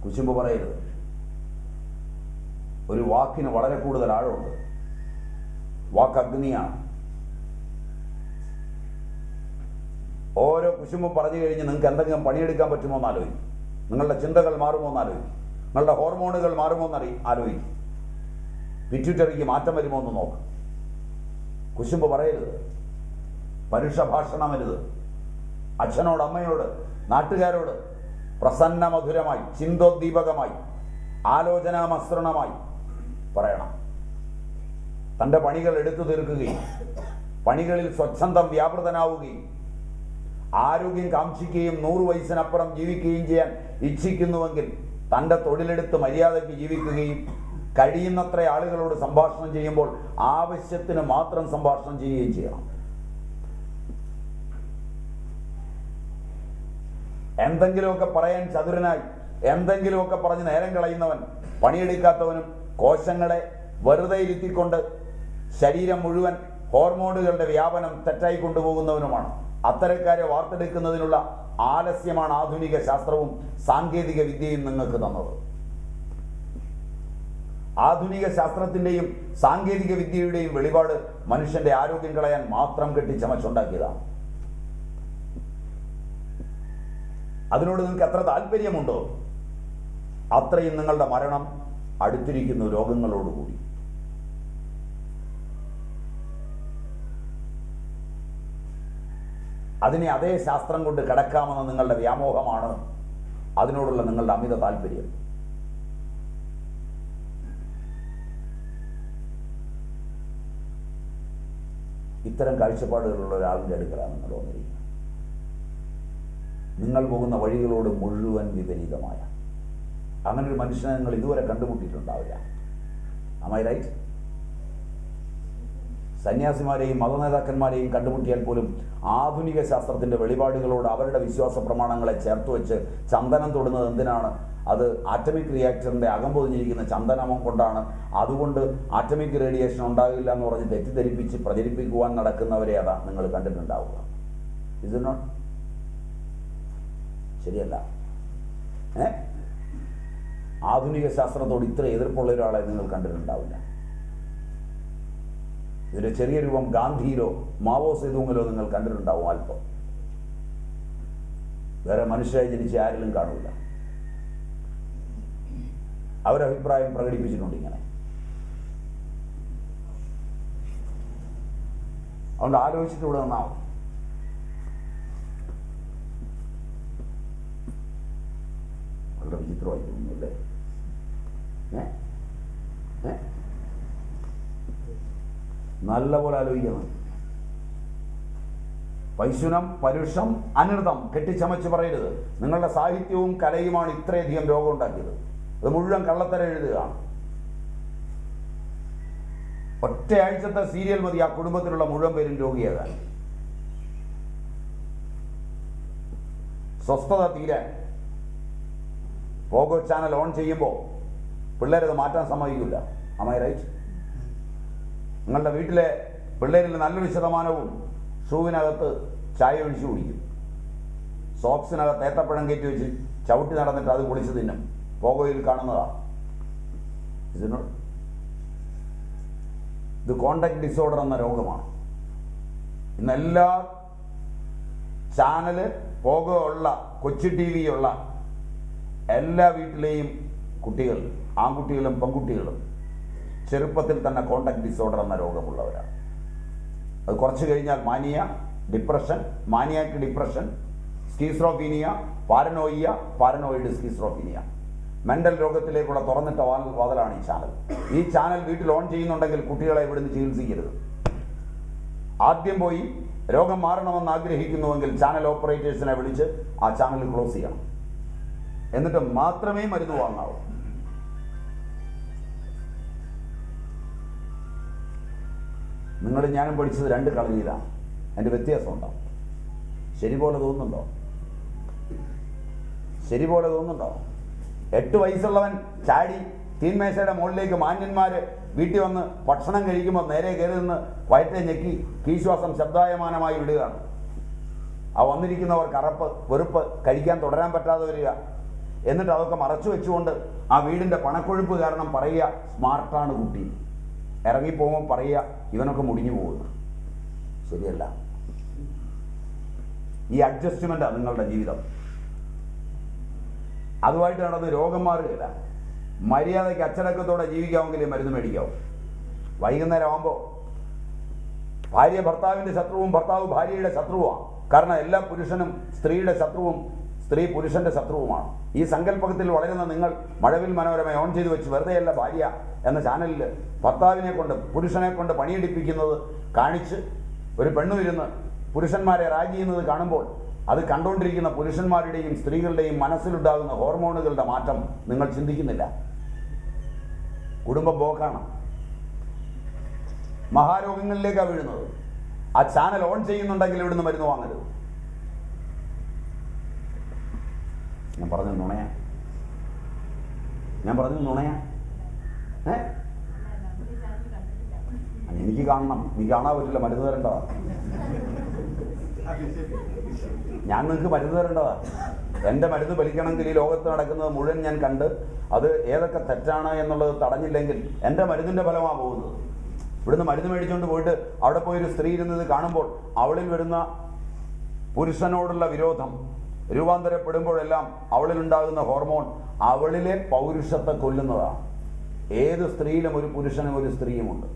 കുശുമ്പ് പറയരുത്. ഒരു വാക്കിന് വളരെ കൂടുതൽ ആഴമുണ്ട്. വാക്ക് അഗ്നിയാണ്. ഓരോ കുശുമ്പും പറഞ്ഞു കഴിഞ്ഞ് നിങ്ങൾക്ക് എന്തെങ്കിലും പണിയെടുക്കാൻ പറ്റുമോ എന്ന് ആലോചിക്കും. നിങ്ങളുടെ ചിന്തകൾ മാറുമോ എന്ന് ആലോചിക്കും. നിങ്ങളുടെ ഹോർമോണുകൾ മാറുമോ എന്ന് ആലോചിക്കും. പിറ്റ്യൂട്ടറിക്ക് മാറ്റം വരുമോ എന്ന് നോക്കും. കുശുമ്പ് പറയരുത്. പരുഷ ഭാഷണമരുത്. അച്ഛനോട്, അമ്മയോട്, നാട്ടുകാരോട് പ്രസന്ന മധുരമായി, ചിന്തോദ്ദീപകമായി, ആലോചനാമസൃണമായി പറയണം. തൻ്റെ പണികൾ എടുത്തു തീർക്കുകയും പണികളിൽ സ്വച്ഛന്തം വ്യാപൃതനാവുകയും ആരോഗ്യം കാക്ഷിക്കുകയും 100 വയസ്സിനപ്പുറം ജീവിക്കുകയും ചെയ്യാൻ ഇച്ഛിക്കുന്നുവെങ്കിൽ തൻ്റെ തൊഴിലെടുത്ത് മര്യാദയ്ക്ക് ജീവിക്കുകയും കഴിയുന്നത്ര ആളുകളോട് സംഭാഷണം ചെയ്യുമ്പോൾ ആവശ്യത്തിന് മാത്രം സംഭാഷണം ചെയ്യുകയും ചെയ്യണം. എന്തെങ്കിലുമൊക്കെ പറയാൻ ചതുരനായി എന്തെങ്കിലുമൊക്കെ പറഞ്ഞ് നേരം കളയുന്നവൻ പണിയെടുക്കാത്തവനും കോശങ്ങളെ വെറുതെ ഇരുത്തിക്കൊണ്ട് ശരീരം മുഴുവൻ ഹോർമോണുകളുടെ വ്യാപനം തെറ്റായി കൊണ്ടുപോകുന്നവനുമാണ്. അത്തരക്കാരെ വാർത്തെടുക്കുന്നതിനുള്ള ആലസ്യമാണ് ആധുനിക ശാസ്ത്രവും സാങ്കേതിക വിദ്യയും നിങ്ങൾക്ക് തന്നത്. ആധുനിക ശാസ്ത്രത്തിൻ്റെയും സാങ്കേതിക വിദ്യയുടെയും വെളിപാട് മനുഷ്യന്റെ ആരോഗ്യം കളയാൻ മാത്രം കെട്ടിച്ചമച്ചുണ്ടാക്കിയതാണ്. അതിനോട് നിങ്ങൾക്ക് എത്ര താല്പര്യമുണ്ടോ അത്രയും നിങ്ങളുടെ മരണം അടുത്തിരിക്കുന്നു രോഗങ്ങളോടുകൂടി. അതിനെ അതേ ശാസ്ത്രം കൊണ്ട് കടക്കാമെന്ന നിങ്ങളുടെ വ്യാമോഹമാണ് അതിനോടുള്ള നിങ്ങളുടെ അമിത താല്പര്യം. ഇത്തരം കാഴ്ചപ്പാടുകളുള്ള ഒരാളിൻ്റെ അടുക്കലാണ് നിങ്ങൾ വന്നിരിക്കുന്നത്. നിങ്ങൾ പോകുന്ന വഴികളോട് മുഴുവൻ വിപരീതമായ അങ്ങനെ ഒരു മനുഷ്യനെ നിങ്ങൾ ഇതുവരെ കണ്ടുമുട്ടിയിട്ടുണ്ടാവില്ല. Am I right? സന്യാസിമാരെയും മതനേതാക്കന്മാരെയും കണ്ടുമുട്ടിയാൽ പോലും ആധുനിക ശാസ്ത്രത്തിൻ്റെ വെളിപാടുകളോട് അവരുടെ വിശ്വാസ പ്രമാണങ്ങളെ ചേർത്ത് വെച്ച് ചന്ദനം തൊടുന്നത് എന്തിനാണ്? അത് ആറ്റമിക് റിയാക്ടറിൻ്റെ അകം പൊതിഞ്ഞിരിക്കുന്ന ചന്ദനം കൊണ്ടാണ്. അതുകൊണ്ട് ആറ്റമിക് റേഡിയേഷൻ ഉണ്ടാകില്ല എന്ന് പറഞ്ഞ് തെറ്റിദ്ധരിപ്പിച്ച് പ്രചരിപ്പിക്കുവാൻ നടക്കുന്നവരെ അതാ നിങ്ങൾ കണ്ടിട്ടുണ്ടാവുക. ഇത് നോട്ട് ശരിയല്ല. ആധുനിക ശാസ്ത്രത്തോട് ഇത്ര എതിർപ്പുള്ള ഒരാളെ നിങ്ങൾ കണ്ടിട്ടുണ്ടാവില്ല. ഇതിൻ്റെ ചെറിയ രൂപം ഗാന്ധിയിലോ മാവോ സേതുങ്ങിലോ നിങ്ങൾ കണ്ടിട്ടുണ്ടാവും. അല്പം വേറെ മനുഷ്യരായി ജനിച്ച ആരിലും കാണില്ല. അവരഭിപ്രായം പ്രകടിപ്പിച്ചിട്ടുണ്ട് ഇങ്ങനെ. അതുകൊണ്ട് ആലോചിച്ചിട്ട് ഇവിടെ നിന്നാവും. വളരെ വിചിത്രമായി തോന്നുന്നല്ലേ? നല്ലപോലെ ആലോചിക്കണം. പൈശുനം, പരുഷം, അനൃതം കെട്ടിച്ചമച്ച് പറയരുത്. നിങ്ങളുടെ സാഹിത്യവും കലയുമാണ് ഇത്രയധികം രോഗം ഉണ്ടാക്കിയത്. അത് മുഴുവൻ കള്ളത്തരം എഴുതുകയാണ്. ഒറ്റയാഴ്ചത്തെ സീരിയൽ മതി ആ കുടുംബത്തിലുള്ള മുഴുവൻ പേരും രോഗിയാകാൻ. സ്വസ്ഥത തീരാൻ. പോഗോ ചാനൽ ഓൺ ചെയ്യുമ്പോൾ പിള്ളേരത് മാറ്റാൻ സമ്മതിക്കില്ല. Am I right? നിങ്ങളുടെ വീട്ടിലെ പിള്ളേരിൽ നല്ലൊരു ശതമാനവും ഷൂവിനകത്ത് ചായ ഒഴിച്ചു കുടിക്കും. സോക്സിനകത്ത് ഏത്തപ്പഴം കയറ്റി വെച്ച് ചവിട്ടി നടന്നിട്ട് അത് കുളിച്ച് തിന്നും. പോഗോയിൽ കാണുന്നതാ. ഇത് കോണ്ടാക്ട് ഡിസോർഡർ എന്ന രോഗമാണ്. ഇന്നെല്ലാ ചാനല് പോഗോ ഉള്ള കൊച്ചു TV ഉള്ള എല്ലാ വീട്ടിലെയും കുട്ടികൾ, ആൺകുട്ടികളും പെൺകുട്ടികളും ചെറുപ്പത്തിൽ തന്നെ കോണ്ടാക്ട് ഡിസോർഡർ എന്ന രോഗമുള്ളവരാണ്. അത് കുറച്ച് കഴിഞ്ഞാൽ mania, depression, maniac depression, schizophrenia, paranoia, paranoid schizophrenia, mental രോഗത്തിലേക്കുള്ള തുറന്നിട്ട വാതിലാണ് ഈ ചാനൽ. ഈ ചാനൽ വീട്ടിൽ ഓൺ ചെയ്യുന്നുണ്ടെങ്കിൽ കുട്ടികളെ ഇവിടുന്ന് ചികിത്സിക്കരുത്. ആദ്യം പോയി രോഗം മാറണമെന്ന് ആഗ്രഹിക്കുന്നുവെങ്കിൽ ചാനൽ ഓപ്പറേറ്റേഴ്സിനെ വിളിച്ച് ആ ചാനൽ ക്ലോസ് ചെയ്യണം. എന്നിട്ട് മാത്രമേ മരുന്ന് വാങ്ങാവൂ. നിങ്ങൾ ഞാനും പഠിച്ചത് 2 കളരിയിലാണ്. അതിൻ്റെ വ്യത്യാസം ഉണ്ടാവും. ശരി പോലെ തോന്നുന്നുണ്ടോ? 8 വയസ്സുള്ളവൻ ചാടി തീന്മേശയുടെ മുകളിലേക്ക് മാന്യന്മാർ വീട്ടിൽ വന്ന് ഭക്ഷണം കഴിക്കുമ്പോൾ നേരെ കയറി നിന്ന് വയറ്റെ ഞെക്കി കീശ്വാസം ശബ്ദായമാനമായി വിടുകയാണ്. ആ വന്നിരിക്കുന്നവർ കറപ്പ്, വെറുപ്പ്, കഴിക്കാൻ തുടരാൻ പറ്റാതെ വരിക. എന്നിട്ട് അതൊക്കെ മറച്ചു വെച്ചുകൊണ്ട് ആ വീടിൻ്റെ പണക്കൊഴുപ്പ് കാരണം പറയുക സ്മാർട്ടാണ് കുട്ടി, ഇറങ്ങിപ്പോകുമ്പോൾ പറയുക ഇവനൊക്കെ മുടിഞ്ഞു പോകുന്നു. ശരിയല്ല. ഈ അഡ്ജസ്റ്റ്മെൻറ്റാണ് നിങ്ങളുടെ ജീവിതം. അതുമായിട്ട് നടന്ന് രോഗം മാറുകയില്ല. മര്യാദയ്ക്ക് അച്ചടക്കത്തോടെ ജീവിക്കാമെങ്കിൽ മരുന്ന് മേടിക്കാവും. വൈകുന്നേരം ആകുമ്പോൾ ഭാര്യ ഭർത്താവിൻ്റെ ശത്രുവും ഭർത്താവ് ഭാര്യയുടെ ശത്രുവുമാണ്. കാരണം എല്ലാ പുരുഷനും സ്ത്രീയുടെ ശത്രുവും സ്ത്രീ പുരുഷന്റെ ശത്രുവുമാണ്. ഈ സങ്കല്പത്തിൽ വളരുന്ന നിങ്ങൾ മഴവിൽ മനോരമ ഓൺ ചെയ്ത് വെച്ച് വെറുതെയല്ല ഭാര്യ എന്ന ചാനലിൽ ഭർത്താവിനെ കൊണ്ട് പുരുഷനെ കൊണ്ട് പണിയെടുപ്പിക്കുന്നത് കാണിച്ച് ഒരു പെണ്ണുവിരുന്ന് പുരുഷന്മാരെ റാഗ് ചെയ്യുന്നത് കാണുമ്പോൾ അത് കണ്ടുകൊണ്ടിരിക്കുന്ന പുരുഷന്മാരുടെയും സ്ത്രീകളുടെയും മനസ്സിലുണ്ടാകുന്ന ഹോർമോണുകളുടെ മാറ്റം നിങ്ങൾ ചിന്തിക്കുന്നില്ല. കുടുംബം പോക്കാണ്, മഹാരോഗങ്ങളിലേക്കാണ് വീഴുന്നത്. ആ ചാനൽ ഓൺ ചെയ്യുന്നുണ്ടെങ്കിൽ ഇവിടുന്ന് മരുന്ന് വാങ്ങരുത്. ഞാൻ പറഞ്ഞു നുണയാ? എനിക്ക് കാണണം. നീ കാണാൻ പറ്റില്ല, മരുന്ന് തരേണ്ടതാ. ഞാൻ നിങ്ങൾക്ക് മരുന്ന് തരേണ്ടതാ. എൻ്റെ മരുന്ന് ഫലിക്കണമെങ്കിൽ ഈ ലോകത്ത് നടക്കുന്നത് മുഴുവൻ ഞാൻ കണ്ട് അത് ഏതൊക്കെ തെറ്റാണ് എന്നുള്ളത് തടഞ്ഞില്ലെങ്കിൽ എൻ്റെ മരുന്നിൻ്റെ ഫലമാണ് പോകുന്നത്. ഇവിടുന്ന് മരുന്ന് മേടിച്ചുകൊണ്ട് പോയിട്ട് അവിടെ പോയൊരു സ്ത്രീ ഇരുന്നത് കാണുമ്പോൾ അവളിൽ വരുന്ന പുരുഷനോടുള്ള വിരോധം രൂപാന്തരപ്പെടുമ്പോഴെല്ലാം അവളിലുണ്ടാകുന്ന ഹോർമോൺ അവളിലെ പൗരുഷത്തെ കൊല്ലുന്നതാണ്. ഏത് സ്ത്രീയിലും ഒരു പുരുഷനും ഒരു സ്ത്രീയുമുണ്ട്.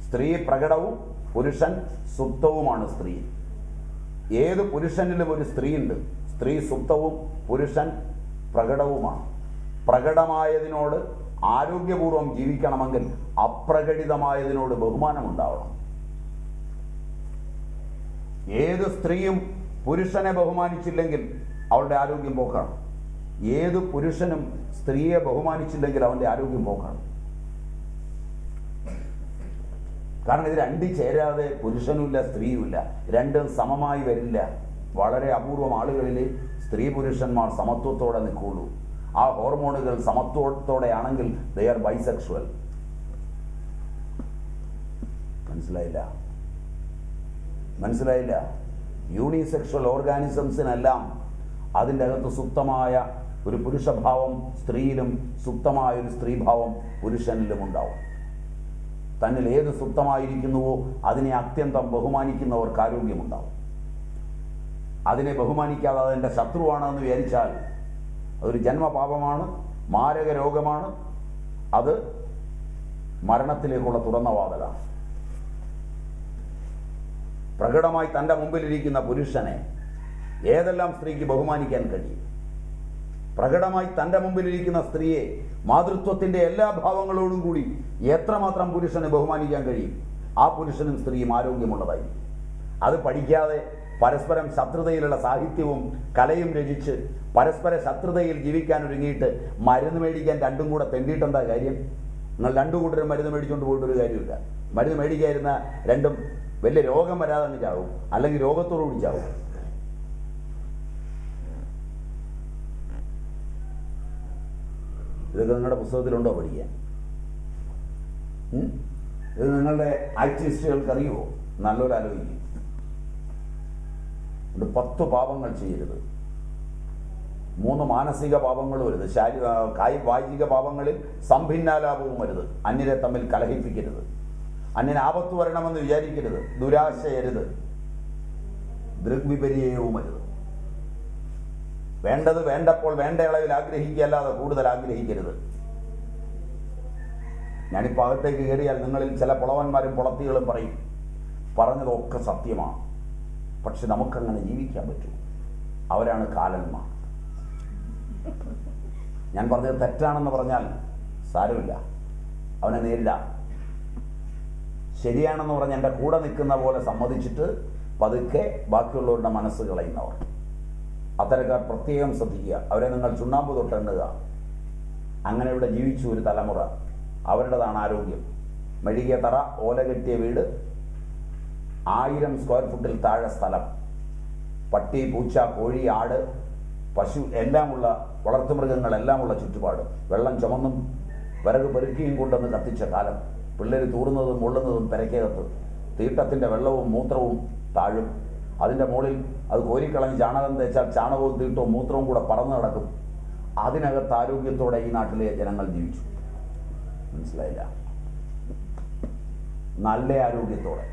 സ്ത്രീ പ്രകടവും പുരുഷൻ സുപ്തവുമാണ് സ്ത്രീ. ഏത് പുരുഷനിലും ഒരു സ്ത്രീയുണ്ട്. സ്ത്രീ സുപ്തവും പുരുഷൻ പ്രകടവുമാണ്. പ്രകടമായതിനോട് ആരോഗ്യപൂർവ്വം ജീവിക്കണമെങ്കിൽ അപ്രകടിതമായതിനോട് ബഹുമാനമുണ്ടാവണം. ഏത് സ്ത്രീയും പുരുഷനെ ബഹുമാനിച്ചില്ലെങ്കിൽ അവളുടെ ആരോഗ്യം പോക്കാണ്. ഏത് പുരുഷനും സ്ത്രീയെ ബഹുമാനിച്ചില്ലെങ്കിൽ അവൻ്റെ ആരോഗ്യം പോക്കാണ്. കാരണം ഇത് രണ്ടും ചേരാതെ പുരുഷനുമില്ല സ്ത്രീയുമില്ല, രണ്ടും സമമായി വരില്ല. വളരെ അപൂർവം ആളുകളിൽ സ്ത്രീ പുരുഷന്മാർ സമത്വത്തോടെ നിൽക്കുള്ളൂ. ആ ഹോർമോണുകൾ സമത്വത്തോടെ ആണെങ്കിൽ ദേ ആർ ബൈസെക്ഷുവൽ. മനസ്സിലായില്ല? യൂണിസെക്ഷൽ ഓർഗാനിസംസിനെല്ലാം അതിൻ്റെ അകത്ത് സുപ്തമായ ഒരു പുരുഷഭാവം സ്ത്രീയിലും സുപ്തമായ ഒരു സ്ത്രീഭാവം പുരുഷനിലും ഉണ്ടാവും. തന്നിൽ ഏത് സുപ്തമായിരിക്കുന്നുവോ അതിനെ അത്യന്തം ബഹുമാനിക്കുന്നവർക്ക് ആരോഗ്യമുണ്ടാവും. അതിനെ ബഹുമാനിക്കാതെ അതെൻ്റെ ശത്രുവാണെന്ന് വിചാരിച്ചാൽ അതൊരു ജന്മപാപമാണ്, മാരക രോഗമാണ്. അത് മരണത്തിലേക്കുള്ള തുറന്ന വാതിലാണ്. പ്രകടമായി തൻ്റെ മുമ്പിലിരിക്കുന്ന പുരുഷനെ ഏതെല്ലാം സ്ത്രീക്ക് ബഹുമാനിക്കാൻ കഴിയും? പ്രകടമായി തൻ്റെ മുമ്പിലിരിക്കുന്ന സ്ത്രീയെ മാതൃത്വത്തിൻ്റെ എല്ലാ ഭാവങ്ങളോടും കൂടി എത്രമാത്രം പുരുഷന് ബഹുമാനിക്കാൻ കഴിയും? ആ പുരുഷനും സ്ത്രീയും ആരോഗ്യമുള്ളതായിരിക്കും. അത് പഠിക്കാതെ പരസ്പരം ശത്രുതയിലുള്ള സാഹിത്യവും കലയും രചിച്ച് പരസ്പര ശത്രുതയിൽ ജീവിക്കാൻ ഒരുങ്ങിയിട്ട് മരുന്ന് മേടിക്കാൻ രണ്ടും കൂടെ തെണ്ടിയിട്ടെന്താ കാര്യം? നിങ്ങൾ രണ്ടു കൂട്ടരും മരുന്ന് മേടിച്ചുകൊണ്ട് പോയിട്ടൊരു കാര്യമില്ല. മരുന്ന് മേടിക്കാതിരുന്ന രണ്ടും വലിയ രോഗം വരാതെ അങ്ങ് ചാവും, അല്ലെങ്കിൽ രോഗത്തോടുകൂടി ചാവും. ഇതൊക്കെ നിങ്ങളുടെ പുസ്തകത്തിലുണ്ടോ പഠിക്കാൻ? ഇത് നിങ്ങളുടെ ആക്ടിവിസ്റ്റുകൾക്ക് അറിയുമോ? നല്ലൊരു ആലോചിക്കും. 10 പാപങ്ങൾ ചെയ്യരുത്, 3 മാനസിക പാപങ്ങൾ വരുത്, വാചിക പാപങ്ങളിൽ സംഭിന്നാലാപവും വരുത്, അന്യരെ തമ്മിൽ കലഹിപ്പിക്കരുത്, അന്യന് ആപത്ത് വരണമെന്ന് വിചാരിക്കരുത്, ദുരാശയരുത്, ദൃഗ്വിപര്യവും വരുത്. വേണ്ടത് വേണ്ടപ്പോൾ വേണ്ട അളവിൽ ആഗ്രഹിക്കുക, അല്ലാതെ കൂടുതൽ ആഗ്രഹിക്കരുത്. ഞാനിപ്പോൾ അകത്തേക്ക് കയറിയാൽ നിങ്ങളിൽ ചില പുളവന്മാരും പുളത്തികളും പറയും പറഞ്ഞതൊക്കെ സത്യമാണ്, പക്ഷെ നമുക്കങ്ങനെ ജീവിക്കാൻ പറ്റും. അവരാണ് കാലന്മാർ. ഞാൻ പറഞ്ഞത് തെറ്റാണെന്ന് പറഞ്ഞാൽ സാരമില്ല, അവനെ നേരിടാം. ശരിയാണെന്ന് പറഞ്ഞ് എൻ്റെ കൂടെ നിൽക്കുന്ന പോലെ സമ്മതിച്ചിട്ട് പതുക്കെ ബാക്കിയുള്ളവരുടെ മനസ്സ് കളയുന്നവർ, അത്തരക്കാർ പ്രത്യേകം ശ്രദ്ധിക്കുക. അവരെ നിങ്ങൾ ചുണ്ണാമ്പ് തൊട്ടെണ്ണുക. അങ്ങനെ ഇവിടെ ജീവിച്ചു ഒരു തലമുറ, അവരുടേതാണ് ആരോഗ്യം. മെഴുകിയ തറ, ഓല കെട്ടിയ വീട്, 1000 സ്ക്വയർ ഫുട്ടിൽ താഴെ സ്ഥലം, പട്ടി, പൂച്ച, കോഴി, ആട്, പശു എല്ലാമുള്ള വളർത്തുമൃഗങ്ങളെല്ലാമുള്ള ചുറ്റുപാട്, വെള്ളം ചുമന്നും വിറക് പെറുക്കിയും കൊണ്ടുവന്ന് കത്തിച്ച കാലം, പിള്ളേർ തൂറുന്നതും മുള്ളുന്നതും പെരക്കകത്ത്, തീട്ടത്തിൻ്റെ വെള്ളവും മൂത്രവും താഴും. അതിൻ്റെ മുകളിൽ അത് കോരിക്കളഞ്ഞ് ചാണകം തേച്ചാൽ ചാണകവും തീട്ടോ മൂത്രവും കൂടെ പറന്നു നടക്കും. അതിനകത്ത് ആരോഗ്യത്തോടെ ഈ നാട്ടിലെ ജനങ്ങൾ ജീവിച്ചു. മനസ്സിലായില്ല? നല്ല ആരോഗ്യത്തോടെ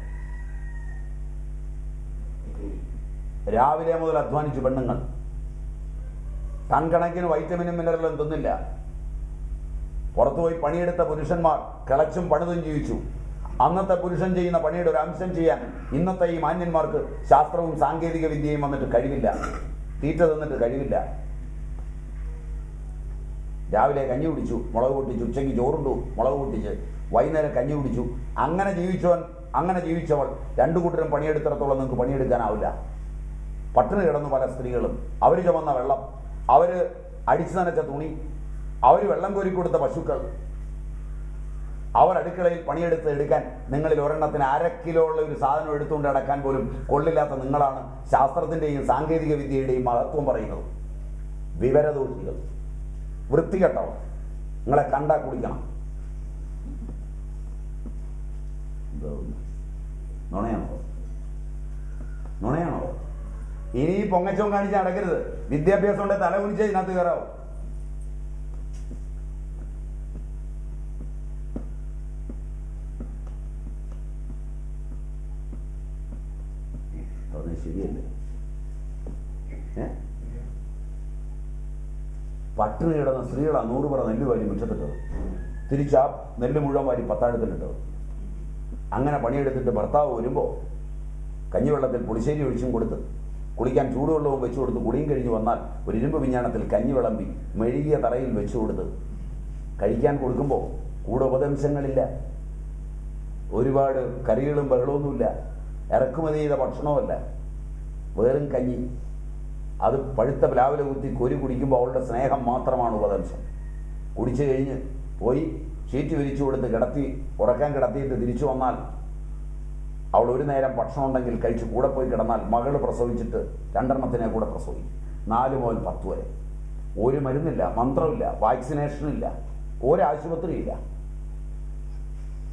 രാവിലെ മുതൽ അധ്വാനിച്ചു പെണ്ണുങ്ങൾ. ടൺ കണക്കിന് വൈറ്റമിനും മിനറലും തിന്നില്ല. പുറത്തുപോയി പണിയെടുത്ത പുരുഷന്മാർ കിളച്ചും പണിതും ജീവിച്ചു. അന്നത്തെ പുരുഷൻ ചെയ്യുന്ന പണിയുടെ ഒരു അംശം ചെയ്യാൻ ഇന്നത്തെ ഈ മാന്യന്മാർക്ക് ശാസ്ത്രവും സാങ്കേതിക വിദ്യയും വന്നിട്ട് കഴിവില്ല. തീറ്റ തിന്നിട്ട് കഴിവില്ല. രാവിലെ കഞ്ഞി കുടിച്ചു, മുളക് പൊട്ടിച്ചു, ഉച്ചയ്ക്ക് ചോറുണ്ടു, മുളക് പൊട്ടിച്ച്, വൈകുന്നേരം കഞ്ഞി കുടിച്ചു. അങ്ങനെ ജീവിച്ചവൾ രണ്ടു കൂട്ടരും പണിയെടുത്തിടത്തോളം നിങ്ങൾക്ക് പണിയെടുക്കാനാവില്ല. പട്ടിണി കിടന്നു പല സ്ത്രീകളും. അവർ ചുമന്ന വെള്ളം, അവർ അടിച്ചു നനച്ച തുണി, അവർ വെള്ളം കോരിക്കൊടുത്ത പശുക്കൾ, അവർ അടുക്കളയിൽ പണിയെടുത്ത് എടുക്കാൻ നിങ്ങളിൽ ഒരെണ്ണത്തിന് 1/2 കിലോ ഉള്ള ഒരു സാധനം എടുത്തുകൊണ്ട് നടക്കാൻ പോലും കൊള്ളില്ലാത്ത നിങ്ങളാണ് ശാസ്ത്രത്തിൻ്റെയും സാങ്കേതിക വിദ്യയുടെയും മഹത്വം പറയുന്നത്. വിവരദോഷികൾ, വൃത്തികെട്ടവർ. നിങ്ങളെ കണ്ടാ കുടിക്കണം. നുണയാണോ? ഇനി പൊങ്ങച്ചവും കാണിച്ച് നടക്കരുത്. വിദ്യാഭ്യാസം കൊണ്ട് തല കുനിച്ച് ഇതിനകത്ത് കയറാവും. ശരിയല്ലേ? പട്ടിണി കിടന്ന സ്ത്രീകളാണ് 100 പറ നെല്ല് വാരി മുറ്റത്തിട്ടത്. തിരിച്ചാ നെല്ല് മുഴുവൻ വാരി പത്താഴത്തിലിട്ടത്. അങ്ങനെ പണിയെടുത്തിട്ട് ഭർത്താവ് വരുമ്പോൾ കഞ്ഞിവെള്ളത്തിൽ പുളിശ്ശേരി ഒഴിച്ചും കൊടുത്ത് കുളിക്കാൻ ചൂടുവെള്ളവും വെച്ചു കൊടുത്ത് കുളിയും കഴിഞ്ഞ് വന്നാൽ ഒരു ഇരുമ്പ് വിഞ്ഞാണത്തിൽ കഞ്ഞി വിളമ്പി മെഴുകിയ തറയിൽ വെച്ചു കൊടുത്ത് കഴിക്കാൻ കൊടുക്കുമ്പോൾ കൂടെ ഉപദംശങ്ങളില്ല, ഒരുപാട് കറികളും ബഹളമൊന്നുമില്ല, ഇറക്കുമതി ചെയ്ത ഭക്ഷണമല്ല, വേറും കഞ്ഞി. അത് പഴുത്ത പ്ലാവില കുത്തി കൊരി കുടിക്കുമ്പോൾ അവളുടെ സ്നേഹം മാത്രമാണ് ഉപദംശം. കുടിച്ചു കഴിഞ്ഞ് പോയി ഷീറ്റ് വിരിച്ചു കൊടുത്ത് ഉറക്കാൻ കിടത്തിയിട്ട് തിരിച്ചു വന്നാൽ അവൾ ഒരു നേരം ഭക്ഷണം ഉണ്ടെങ്കിൽ കഴിച്ച് കൂടെ പോയി കിടന്നാൽ മകൾ പ്രസവിച്ചിട്ട് 2 കൂടെ പ്രസവിക്കും. 4 മുതൽ 10 വരെ. ഒരു മരുന്നില്ല, മന്ത്രമില്ല, വാക്സിനേഷനില്ല, ഒരാശുപത്രിയില്ല.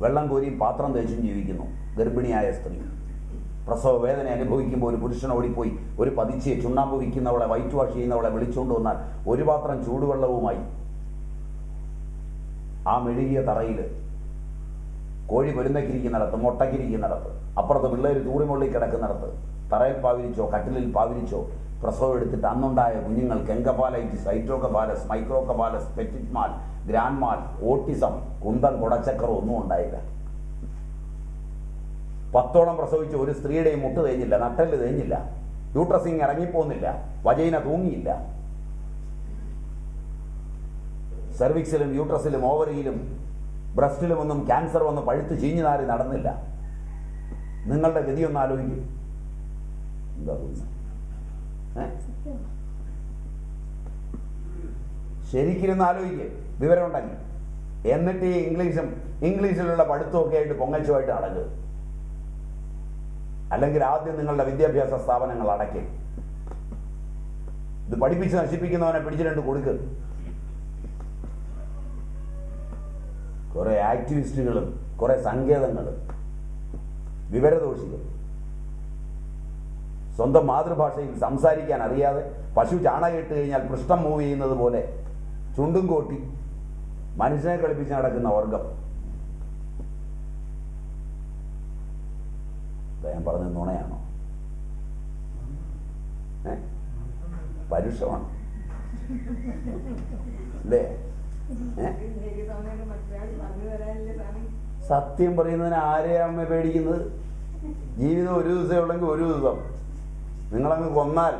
വെള്ളം കോരിയും പാത്രം തേച്ചും ജീവിക്കുന്നു ഗർഭിണിയായ സ്ത്രീ. പ്രസവ വേദന അനുഭവിക്കുമ്പോൾ ഒരു പുരുഷൻ ഓടിപ്പോയി ഒരു പതിച്ച് ചുണ്ണാമ്പ് വിൽക്കുന്നവളെ, വൈറ്റ് വാഷ് ചെയ്യുന്നവളെ വിളിച്ചുകൊണ്ട് വന്നാൽ ഒരു പാത്രം ചൂടുവെള്ളവുമായി ആ മെഴുകിയ തറയിൽ കോഴി പൊരുന്നക്കിരിക്കുന്നിടത്ത്, മുട്ടക്കിരിക്കുന്നിടത്ത്, അപ്പുറത്ത് പിള്ളേർ തൂറിമുള്ളിൽ കിടക്കുന്നിടത്ത് തറയിൽ പാവിരിച്ചോ കട്ടിലിൽ പാവിരിച്ചോ പ്രസവം എടുത്തിട്ട് അന്നുണ്ടായ കുഞ്ഞുങ്ങൾക്ക് എൻകഫാലൈറ്റിസ്, ഹൈഡ്രോകഫാലസ്, മൈക്രോകഫാലസ്, പെറ്റിറ്റ്മാൽ, ഗ്രാൻഡ്മാൽ, ഓട്ടിസം, കുന്തം, കുടച്ചക്കറോ ഒന്നും ഉണ്ടായില്ല. 10ഓളം പ്രസവിച്ച് ഒരു സ്ത്രീയുടെയും മുട്ട് തേഞ്ഞില്ല, നട്ടെല്ല് തേഞ്ഞില്ല, യൂട്രസിങ് ഇറങ്ങിപ്പോന്നില്ല, വജൈന തൂങ്ങിയില്ല. സെർവിക്സിലും യൂട്രസിലും ഓവറിയിലും ബ്രസ്റ്റിലും ഒന്നും ക്യാൻസർ വന്ന് പഴുത്ത് ചീഞ്ഞു നാറി നടന്നില്ല. നിങ്ങളുടെ ഗതി ഒന്ന് ആലോചിക്കും. എന്താ ശരിക്കിരുന്ന് ആലോചിക്കുക, വിവരം ഉണ്ടെങ്കിൽ. എന്നിട്ട് ഈ ഇംഗ്ലീഷിലുള്ള പഠിത്തമൊക്കെ ആയിട്ട് പൊങ്ങച്ചുമായിട്ട് അടങ്ങുക. അല്ലെങ്കിൽ ആദ്യം നിങ്ങളുടെ വിദ്യാഭ്യാസ സ്ഥാപനങ്ങൾ അടയ്ക്കുക. ഇത് പഠിപ്പിച്ച് നശിപ്പിക്കുന്നവനെ പിടിച്ചിട്ട് കൊടുക്കുക. കുറെ ആക്ടിവിസ്റ്റുകളും കുറെ സങ്കേതങ്ങളും വിവരദോഷികൾ സ്വന്തം മാതൃഭാഷയിൽ സംസാരിക്കാൻ അറിയാതെ പശു ചാണകിട്ട് കഴിഞ്ഞാൽ പൃഷ്ഠം മൂവ് ചെയ്യുന്നത് പോലെ ചുണ്ടും കോട്ടി മനുഷ്യനെ കളിപ്പിച്ച് നടക്കുന്ന വർഗം. ഞാൻ പറഞ്ഞ നുണയാണോ? പരുഷമാണ് അല്ലേ? സത്യം പറയുന്നതിന് ആരെയാ അമ്മ പേടിക്കുന്നത്? ജീവിതം ഒരു ദിവസമേ ഉള്ളെങ്കിൽ ഒരു ദിവസം. നിങ്ങളങ്ങ് കൊന്നാൽ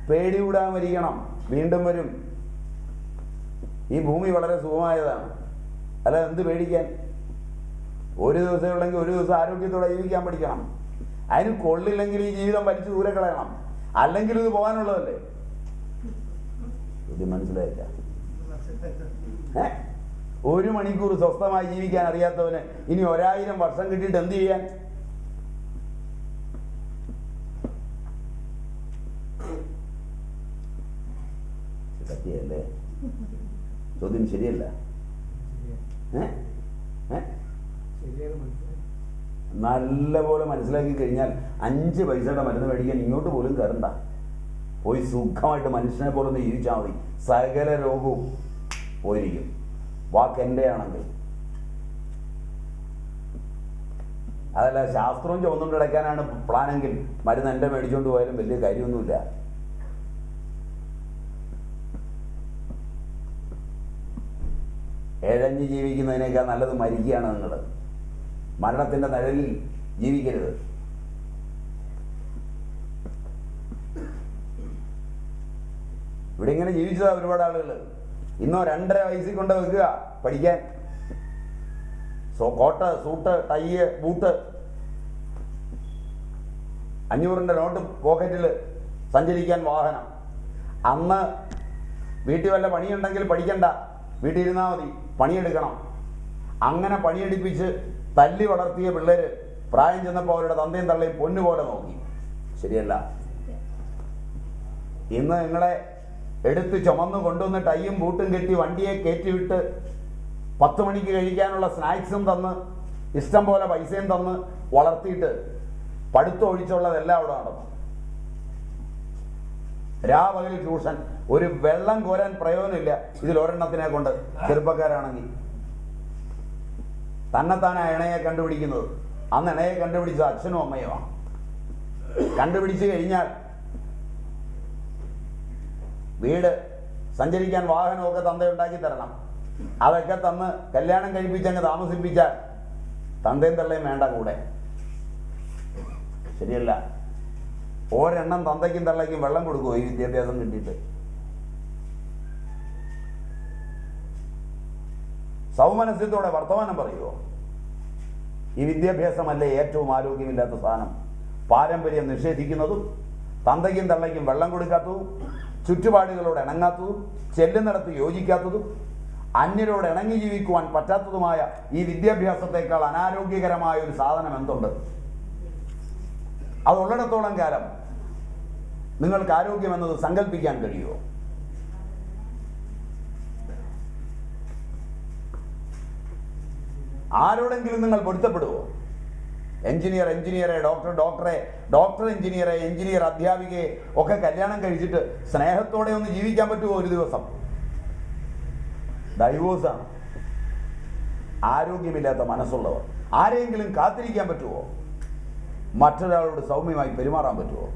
പേടി കൂടാൻ മരിക്കണം, വീണ്ടും വരും. ഈ ഭൂമി വളരെ സുഖമായതാണ്, അല്ല എന്ത് പേടിക്കാൻ? ഒരു ദിവസമേ ഉള്ളെങ്കിൽ ഒരു ദിവസം ആരോഗ്യത്തോടെ ജീവിക്കാൻ പഠിക്കണം. അതിന് കൊള്ളില്ലെങ്കിൽ ഈ ജീവിതം വലിച്ചു ദൂരെ കളയണം. അല്ലെങ്കിൽ ഇത് പോകാനുള്ളതല്ലേ? ഇത് മനസ്സിലായില്ല. 1 മണിക്കൂർ സ്വസ്ഥമായി ജീവിക്കാൻ അറിയാത്തവന് ഇനി 1000 വർഷം കിട്ടിയിട്ട് എന്ത് ചെയ്യാൻ? സത്യല്ലേ? ചോദ്യം ശരിയല്ല. നല്ലപോലെ മനസ്സിലാക്കി കഴിഞ്ഞാൽ 5 പൈസയുടെ മരുന്ന് മേടിക്കാൻ ഇങ്ങോട്ട് പോലും കയറണ്ട. പോയി സുഖമായിട്ട് മനുഷ്യനെ പോലെ ഒന്ന് ജീവിച്ചാൽ മതി. സകല രോഗവും പോയിരിക്കും. വാക്ക് എൻ്റെ ആണെങ്കിൽ. അതല്ല ശാസ്ത്രവും ചുവന്നുകൊണ്ട് കിടക്കാനാണ് പ്ലാനെങ്കിൽ മരുന്ന് എൻ്റെ മേടിച്ചുകൊണ്ട് പോയാലും വലിയ കാര്യമൊന്നുമില്ല. ഇഴഞ്ഞ് ജീവിക്കുന്നതിനേക്കാൾ നല്ലത് മരിക്കുകയാണ്. നിങ്ങൾ മരണത്തിൻ്റെ നിഴലിൽ ജീവിക്കരുത്. ഇവിടെ ഇങ്ങനെ ജീവിച്ചതാ ഒരുപാട് ആളുകൾ. ഇന്നോ 2.5 വയസ്സിൽ കൊണ്ട് വെക്കുക പഠിക്കാൻ. കോട്ട്, സൂട്ട്, ടൈ, ബൂട്ട്, 500-ന്റെ നോട്ട് പോക്കറ്റിൽ, സഞ്ചരിക്കാൻ വാഹനം. അന്ന് വീട്ടിൽ വല്ല പണിയുണ്ടെങ്കിൽ പഠിക്കണ്ട, വീട്ടിൽ ഇരുന്നാൽ മതി, പണിയെടുക്കണം. അങ്ങനെ പണിയെടുപ്പിച്ച് തല്ലി വളർത്തിയ പിള്ളേര് പ്രായം ചെന്നപ്പോൾ അവരുടെ തന്തയും തള്ളയും പൊന്നുപോലെ നോക്കി. ശരിയല്ല. ഇന്ന് നിങ്ങളെ എടുത്ത് ചുമന്ന് കൊണ്ടുവന്ന് ടൈയും ബൂട്ടും കെട്ടി വണ്ടിയെ കയറ്റിവിട്ട് 10 മണിക്ക് കഴിക്കാനുള്ള സ്നാക്സും തന്ന് ഇഷ്ടം പോലെ പൈസയും തന്ന് വളർത്തിയിട്ട് പഠിത്തം ഒഴിച്ചുള്ളതെല്ലാം അവിടെ നടന്നു. രാപകൽ ട്യൂഷൻ. ഒരു വെള്ളം കോരാൻ പ്രയോജനമില്ല ഇതിൽ ഒരെണ്ണത്തിനെ കൊണ്ട്. ചെറുപ്പക്കാരാണെങ്കിൽ തന്നെത്താനാ ഇണയെ കണ്ടുപിടിക്കുന്നത്. അന്ന് ഇണയെ കണ്ടുപിടിച്ച അച്ഛനും അമ്മയുമാണ്. കണ്ടുപിടിച്ച് കഴിഞ്ഞാൽ വീട്, സഞ്ചരിക്കാൻ വാഹനമൊക്കെ തന്തയുണ്ടാക്കി തരണം. അതൊക്കെ തന്ന് കല്യാണം കഴിപ്പിച്ചങ്ങ് താമസിപ്പിച്ചാൽ തന്തയും തള്ളയും വേണ്ട കൂടെ. ശരിയല്ല. ഒരെണ്ണം തന്തയ്ക്കും തള്ളയ്ക്കും വെള്ളം കൊടുക്കുമോ ഈ വിദ്യാഭ്യാസം കിട്ടിയിട്ട്? സൗമനസ്യത്തോടെ വർത്തമാനം പറയുമോ? ഈ വിദ്യാഭ്യാസമല്ലേ ഏറ്റവും ആരോഗ്യമില്ലാത്ത സാധനം? പാരമ്പര്യം നിഷേധിക്കുന്നതും തന്തയ്ക്കും തള്ളയ്ക്കും വെള്ളം കൊടുക്കാത്തതും ചുറ്റുപാടുകളോട് ഇണങ്ങാത്തതും ചെല്ലുന്നിടത്ത് യോജിക്കാത്തതും അന്യരോട് ഇണങ്ങി ജീവിക്കുവാൻ പറ്റാത്തതുമായ ഈ വിദ്യാഭ്യാസത്തെക്കാൾ അനാരോഗ്യകരമായ ഒരു സാധനം എന്തുണ്ട്? അതുള്ളിടത്തോളം കാലം നിങ്ങൾക്ക് ആരോഗ്യമെന്നത് സങ്കല്പിക്കാൻ കഴിയുമോ? ആരോടെങ്കിലും നിങ്ങൾ പൊരുത്തപ്പെടുവോ? എഞ്ചിനീയറെ, ഡോക്ടർ എഞ്ചിനീയർ അധ്യാപികയെ ഒക്കെ കല്യാണം കഴിച്ചിട്ട് സ്നേഹത്തോടെ ഒന്ന് ജീവിക്കാൻ പറ്റുമോ ഒരു ദിവസം? ഡൈവോഴ്സാണ്. ആരോഗ്യമില്ലാത്ത മനസ്സുള്ളവർ. ആരെയെങ്കിലും കാത്തിരിക്കാൻ പറ്റുമോ? മറ്റൊരാളോട് സൗമ്യമായി പെരുമാറാൻ പറ്റുമോ?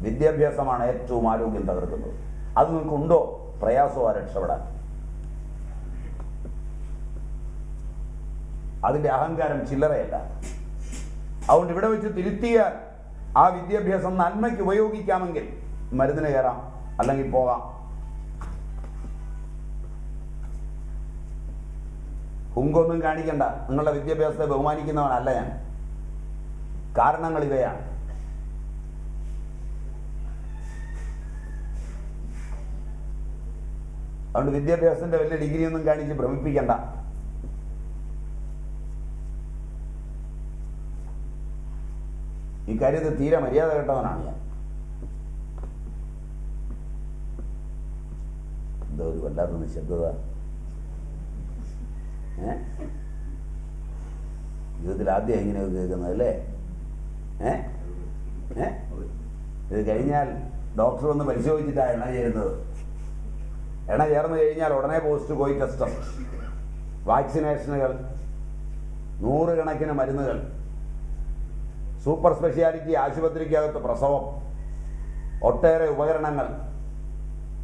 വിദ്യാഭ്യാസമാണ് ഏറ്റവും ആരോഗ്യം തകർക്കുന്നത്. അത് നിങ്ങൾക്കുണ്ടോ? പ്രയാസമോ രക്ഷപ്പെടാൻ? അതിൻ്റെ അഹങ്കാരം ചില്ലറയല്ല. അതുകൊണ്ട് ഇവിടെ വെച്ച് തിരുത്തിയാൽ ആ വിദ്യാഭ്യാസം നന്മയ്ക്ക് ഉപയോഗിക്കാമെങ്കിൽ മരുന്നിന് കയറാം, അല്ലെങ്കിൽ പോകാം. ഹുങ്കൊന്നും കാണിക്കണ്ട. നിങ്ങളുടെ വിദ്യാഭ്യാസത്തെ ബഹുമാനിക്കുന്നവനല്ല ഞാൻ. കാരണങ്ങൾ ഇവയാണ്. അതുകൊണ്ട് വിദ്യാഭ്യാസത്തിന്റെ വലിയ ഡിഗ്രി ഒന്നും കാണിച്ച് ഭ്രമിപ്പിക്കണ്ട. ഇക്കാര്യത്തിൽ തീരെ മര്യാദ കേട്ടവനാണ് ഞാൻ. എന്താ ഒരു വല്ലാത്ത നിശബ്ദത? ജീവിതത്തിൽ ആദ്യം എങ്ങനെയൊക്കെ കേൾക്കുന്നത് അല്ലേ? ഇത് കഴിഞ്ഞാൽ ഡോക്ടർ വന്ന് പരിശോധിച്ചിട്ടാണ് എണ്ണ ചേരുന്നത്. എണ്ണ ചേർന്ന് കഴിഞ്ഞാൽ ഉടനെ പോസ്റ്റ് കോവിഡ് ടെസ്റ്റ്, വാക്സിനേഷനുകൾ, 100 കണക്കിന് മരുന്നുകൾ, സൂപ്പർ സ്പെഷ്യാലിറ്റി ആശുപത്രിക്കകത്ത് പ്രസവം, ഒട്ടേറെ ഉപകരണങ്ങൾ,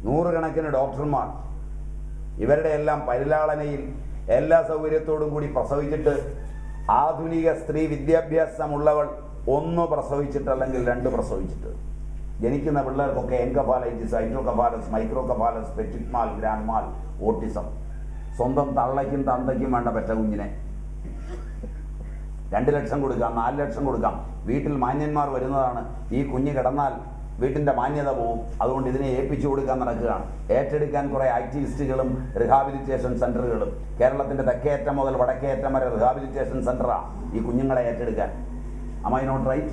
100 കണക്കിന് ഡോക്ടർമാർ. ഇവരുടെ എല്ലാം പരിലാളനയിൽ എല്ലാ സൗകര്യത്തോടും കൂടി പ്രസവിച്ചിട്ട് ആധുനിക സ്ത്രീ വിദ്യാഭ്യാസമുള്ളവൾ 1 പ്രസവിച്ചിട്ട് അല്ലെങ്കിൽ 2 പ്രസവിച്ചിട്ട് ജനിക്കുന്ന പിള്ളേർക്കൊക്കെ എൻകഫാലൈറ്റിസ്, ഹൈഡ്രോകഫാലസ്, മൈക്രോകഫാലസ്, പെറ്റിക് മാൽ, ഗ്രാൻഡ് മാൽ, ഓട്ടിസം. സ്വന്തം തള്ളയ്ക്കും തന്തയ്ക്കും വേണ്ട പെറ്റ കുഞ്ഞിനെ 2 ലക്ഷം കൊടുക്കാം, 4 ലക്ഷം കൊടുക്കാം. വീട്ടിൽ മാന്യന്മാർ വരുന്നതാണ്. ഈ കുഞ്ഞ് കിടന്നാൽ വീട്ടിൻ്റെ മാന്യത പോവും. അതുകൊണ്ട് ഇതിനെ ഏൽപ്പിച്ചു കൊടുക്കാൻ നടക്കുകയാണ്. ഏറ്റെടുക്കാൻ കുറേ ആക്ടിവിസ്റ്റുകളും റിഹാബിലിറ്റേഷൻ സെൻ്ററുകളും. കേരളത്തിൻ്റെ തെക്കേയറ്റം മുതൽ വടക്കേയറ്റം വരെ റിഹാബിലിറ്റേഷൻ സെൻ്ററാണ് ഈ കുഞ്ഞുങ്ങളെ ഏറ്റെടുക്കാൻ. Am I not right?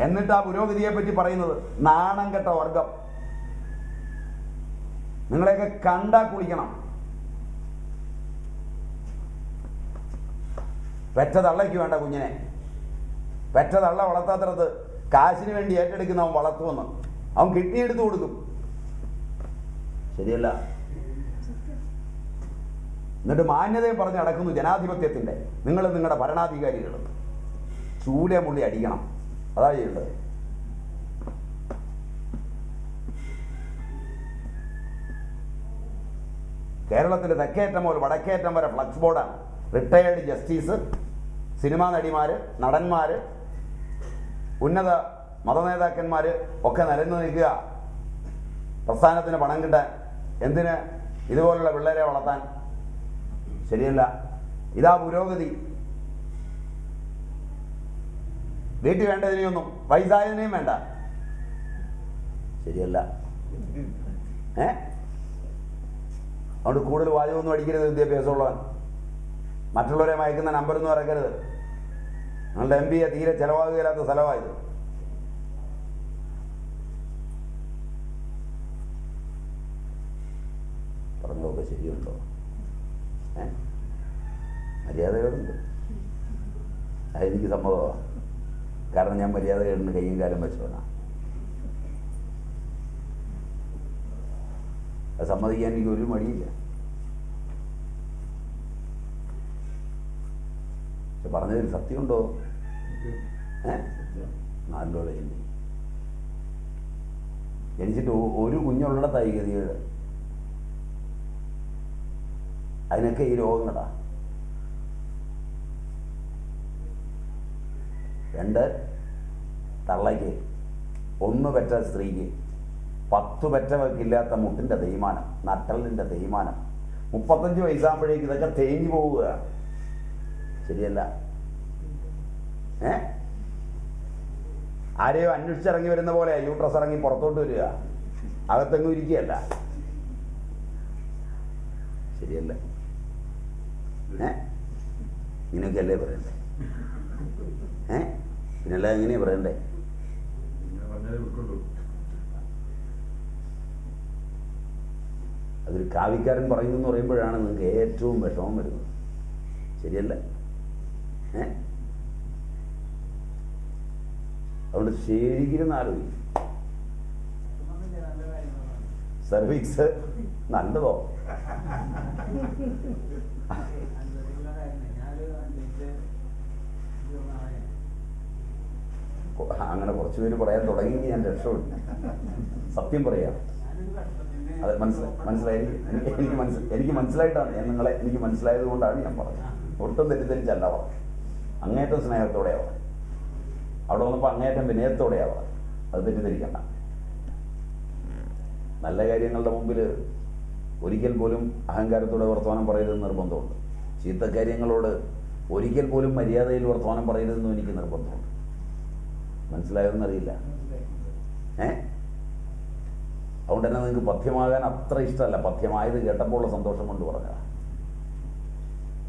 എന്നിട്ട് ആ പുരോഗതിയെ പറ്റി പറയുന്നത് നാണം കെട്ട വർഗം. നിങ്ങളെയൊക്കെ കണ്ടാ കുളിക്കണം. പെറ്റ തള്ളയ്ക്ക് വേണ്ട കുഞ്ഞിനെ. പെറ്റ തള്ള വളർത്താത്തടത്ത് കാശിന് വേണ്ടി ഏറ്റെടുക്കുന്ന അവൻ വളർത്തുമെന്ന്. അവൻ കിഡ്നി എടുത്തു കൊടുക്കും. ശരിയല്ല? എന്നിട്ട് മാന്യതയെ പറഞ്ഞ് നടക്കുന്നു ജനാധിപത്യത്തിൻ്റെ. നിങ്ങൾ നിങ്ങളുടെ ഭരണാധികാരികൾ ചൂലമുള്ളി അടിക്കണം. അതാ ചെയ്യേണ്ടത്. കേരളത്തിൽ തെക്കേറ്റം മുതൽ വടക്കേറ്റം വരെ ഫ്ലക്സ് ബോർഡാണ്. റിട്ടയേർഡ് ജസ്റ്റിസ്, സിനിമാ നടിമാർ, നടന്മാർ, ഉന്നത മതനേതാക്കന്മാർ ഒക്കെ നിരന്നു നിൽക്കുക പ്രസ്ഥാനത്തിന് പണം കിട്ടാൻ. എന്തിന്? ഇതുപോലുള്ള പിള്ളേരെ വളർത്താൻ. ശരിയല്ല? ഇതാ പുരോഗതി. വീട്ടിൽ വേണ്ടതിനെയൊന്നും വയസ്സായതിനെയും വേണ്ട. ശരിയല്ല? അതുകൊണ്ട് കൂടുതൽ വാചകമൊന്നും അടിക്കരുത്. വിദ്യാഭ്യാസമുള്ളവൻ മറ്റുള്ളവരെ മയക്കുന്ന നമ്പറൊന്നും ഇറക്കരുത്. നിങ്ങളുടെ MP തീരെ ചിലവാകുകയില്ലാത്ത സ്ഥലമായത്. പറഞ്ഞതൊക്കെ ശരിയുണ്ടോ? മര്യാദകളുണ്ട്. അതെനിക്ക് സമ്മതമാണ്. കാരണം ഞാൻ മര്യാദകളുണ്ട് കയ്യും കാലം വെച്ചവനാണ്. അത് സമ്മതിക്കാൻ എനിക്ക് ഒരു മടിയില്ല. പക്ഷെ പറഞ്ഞതിൽ സത്യമുണ്ടോ? നാലോളെ ജനിച്ചിട്ട് ഒരു കുഞ്ഞുള്ളിടത്തായി ഗതികേട്. അതിനൊക്കെ ഈ രോഗങ്ങളാ. 2 തള്ളയ്ക്ക്, 1 പെറ്റ സ്ത്രീക്ക്, 10 പെറ്റവക്കില്ലാത്ത മുട്ടിൻ്റെ തേയ്മാനം, നട്ടലിൻ്റെ തേയ്മാനം. 35 വയസ്സാകുമ്പോഴേക്ക് ഇതൊക്കെ തേഞ്ഞു പോവുക. ശരിയല്ല? ആരെയോ അന്വേഷിച്ചിറങ്ങി വരുന്ന പോലെ യൂട്രസ് ഇറങ്ങി പുറത്തോട്ട് വരിക, അകത്തെങ്ങും ഇരിക്കുകയല്ല. ശരിയല്ല? ഇങ്ങനെയൊക്കെയല്ലേ പറയണ്ടേ? പിന്നെല്ലാം എങ്ങനെയാ പറയണ്ടേ? അതൊരു കാവിക്കാരൻ പറയുന്നു എന്ന് പറയുമ്പോഴാണ് നിങ്ങൾക്ക് ഏറ്റവും വിഷമം വരുന്നത്. ശരിയല്ല? അതുകൊണ്ട് ശരിക്കും ആലോചിക്കും. സർവീസ് നല്ലതോ? അങ്ങനെ കുറച്ചുപേര് പറയാൻ തുടങ്ങി. ഞാൻ രക്ഷപ്പെട്ടു. സത്യം പറയാം. അത് മനസ്സിലായി. എനിക്ക് മനസ്സിലായിട്ടാണ് ഞാൻ നിങ്ങളെ, എനിക്ക് മനസ്സിലായത് കൊണ്ടാണ് ഞാൻ പറഞ്ഞത്. ഒട്ടും തെറ്റിദ്ധരിച്ചല്ല പറഞ്ഞു. അങ്ങേറ്റം സ്നേഹത്തോടെയാ പറഞ്ഞു. അവിടെ വന്നപ്പോൾ അങ്ങേറ്റം വിനയത്തോടെയാ പറഞ്ഞു. അത് തെറ്റിദ്ധരിക്കണ്ട. നല്ല കാര്യങ്ങളുടെ മുമ്പിൽ ഒരിക്കൽ പോലും അഹങ്കാരത്തോടെ വർത്തമാനം പറയരുതെന്ന് നിർബന്ധമുണ്ട്. ചീത്ത കാര്യങ്ങളോട് ഒരിക്കൽ പോലും മര്യാദയിൽ വർത്തമാനം പറയരുതെന്നും എനിക്ക് നിർബന്ധമുണ്ട്. മനസ്സിലായതെന്നറിയില്ല. അതുകൊണ്ട് തന്നെ നിങ്ങൾക്ക് പഥ്യമാകാൻ അത്ര ഇഷ്ടമല്ല. പഥ്യമായത് കേട്ടപ്പോൾ ഉള്ള സന്തോഷം കൊണ്ട് പറഞ്ഞതാണ്.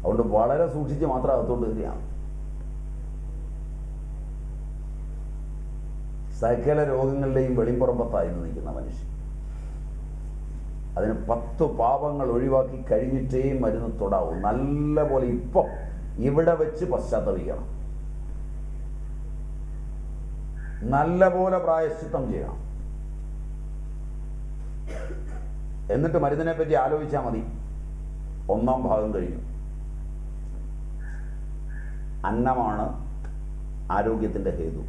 അതുകൊണ്ട് വളരെ സൂക്ഷിച്ച് മാത്രം അകത്തോണ്ട് കയറിയാണ്. സകല രോഗങ്ങളുടെയും വെളിമ്പുറമ്പത്തായിരുന്നു നിൽക്കുന്ന മനുഷ്യൻ. അതിന് 10 പാപങ്ങൾ ഒഴിവാക്കി കഴിഞ്ഞിട്ടേ മരുന്ന് തൊടാവൂ. നല്ല പോലെ ഇപ്പം ഇവിടെ വെച്ച് പശ്ചാത്തപിക്കണം. നല്ല പോലെ പ്രായശ്ചിത്തം ചെയ്യണം. എന്നിട്ട് മരുന്നിനെ പറ്റി ആലോചിച്ചാൽ മതി. 1-ാം ഭാഗം കഴിഞ്ഞു. അന്നമാണ് ആരോഗ്യത്തിൻ്റെ ഹേതു.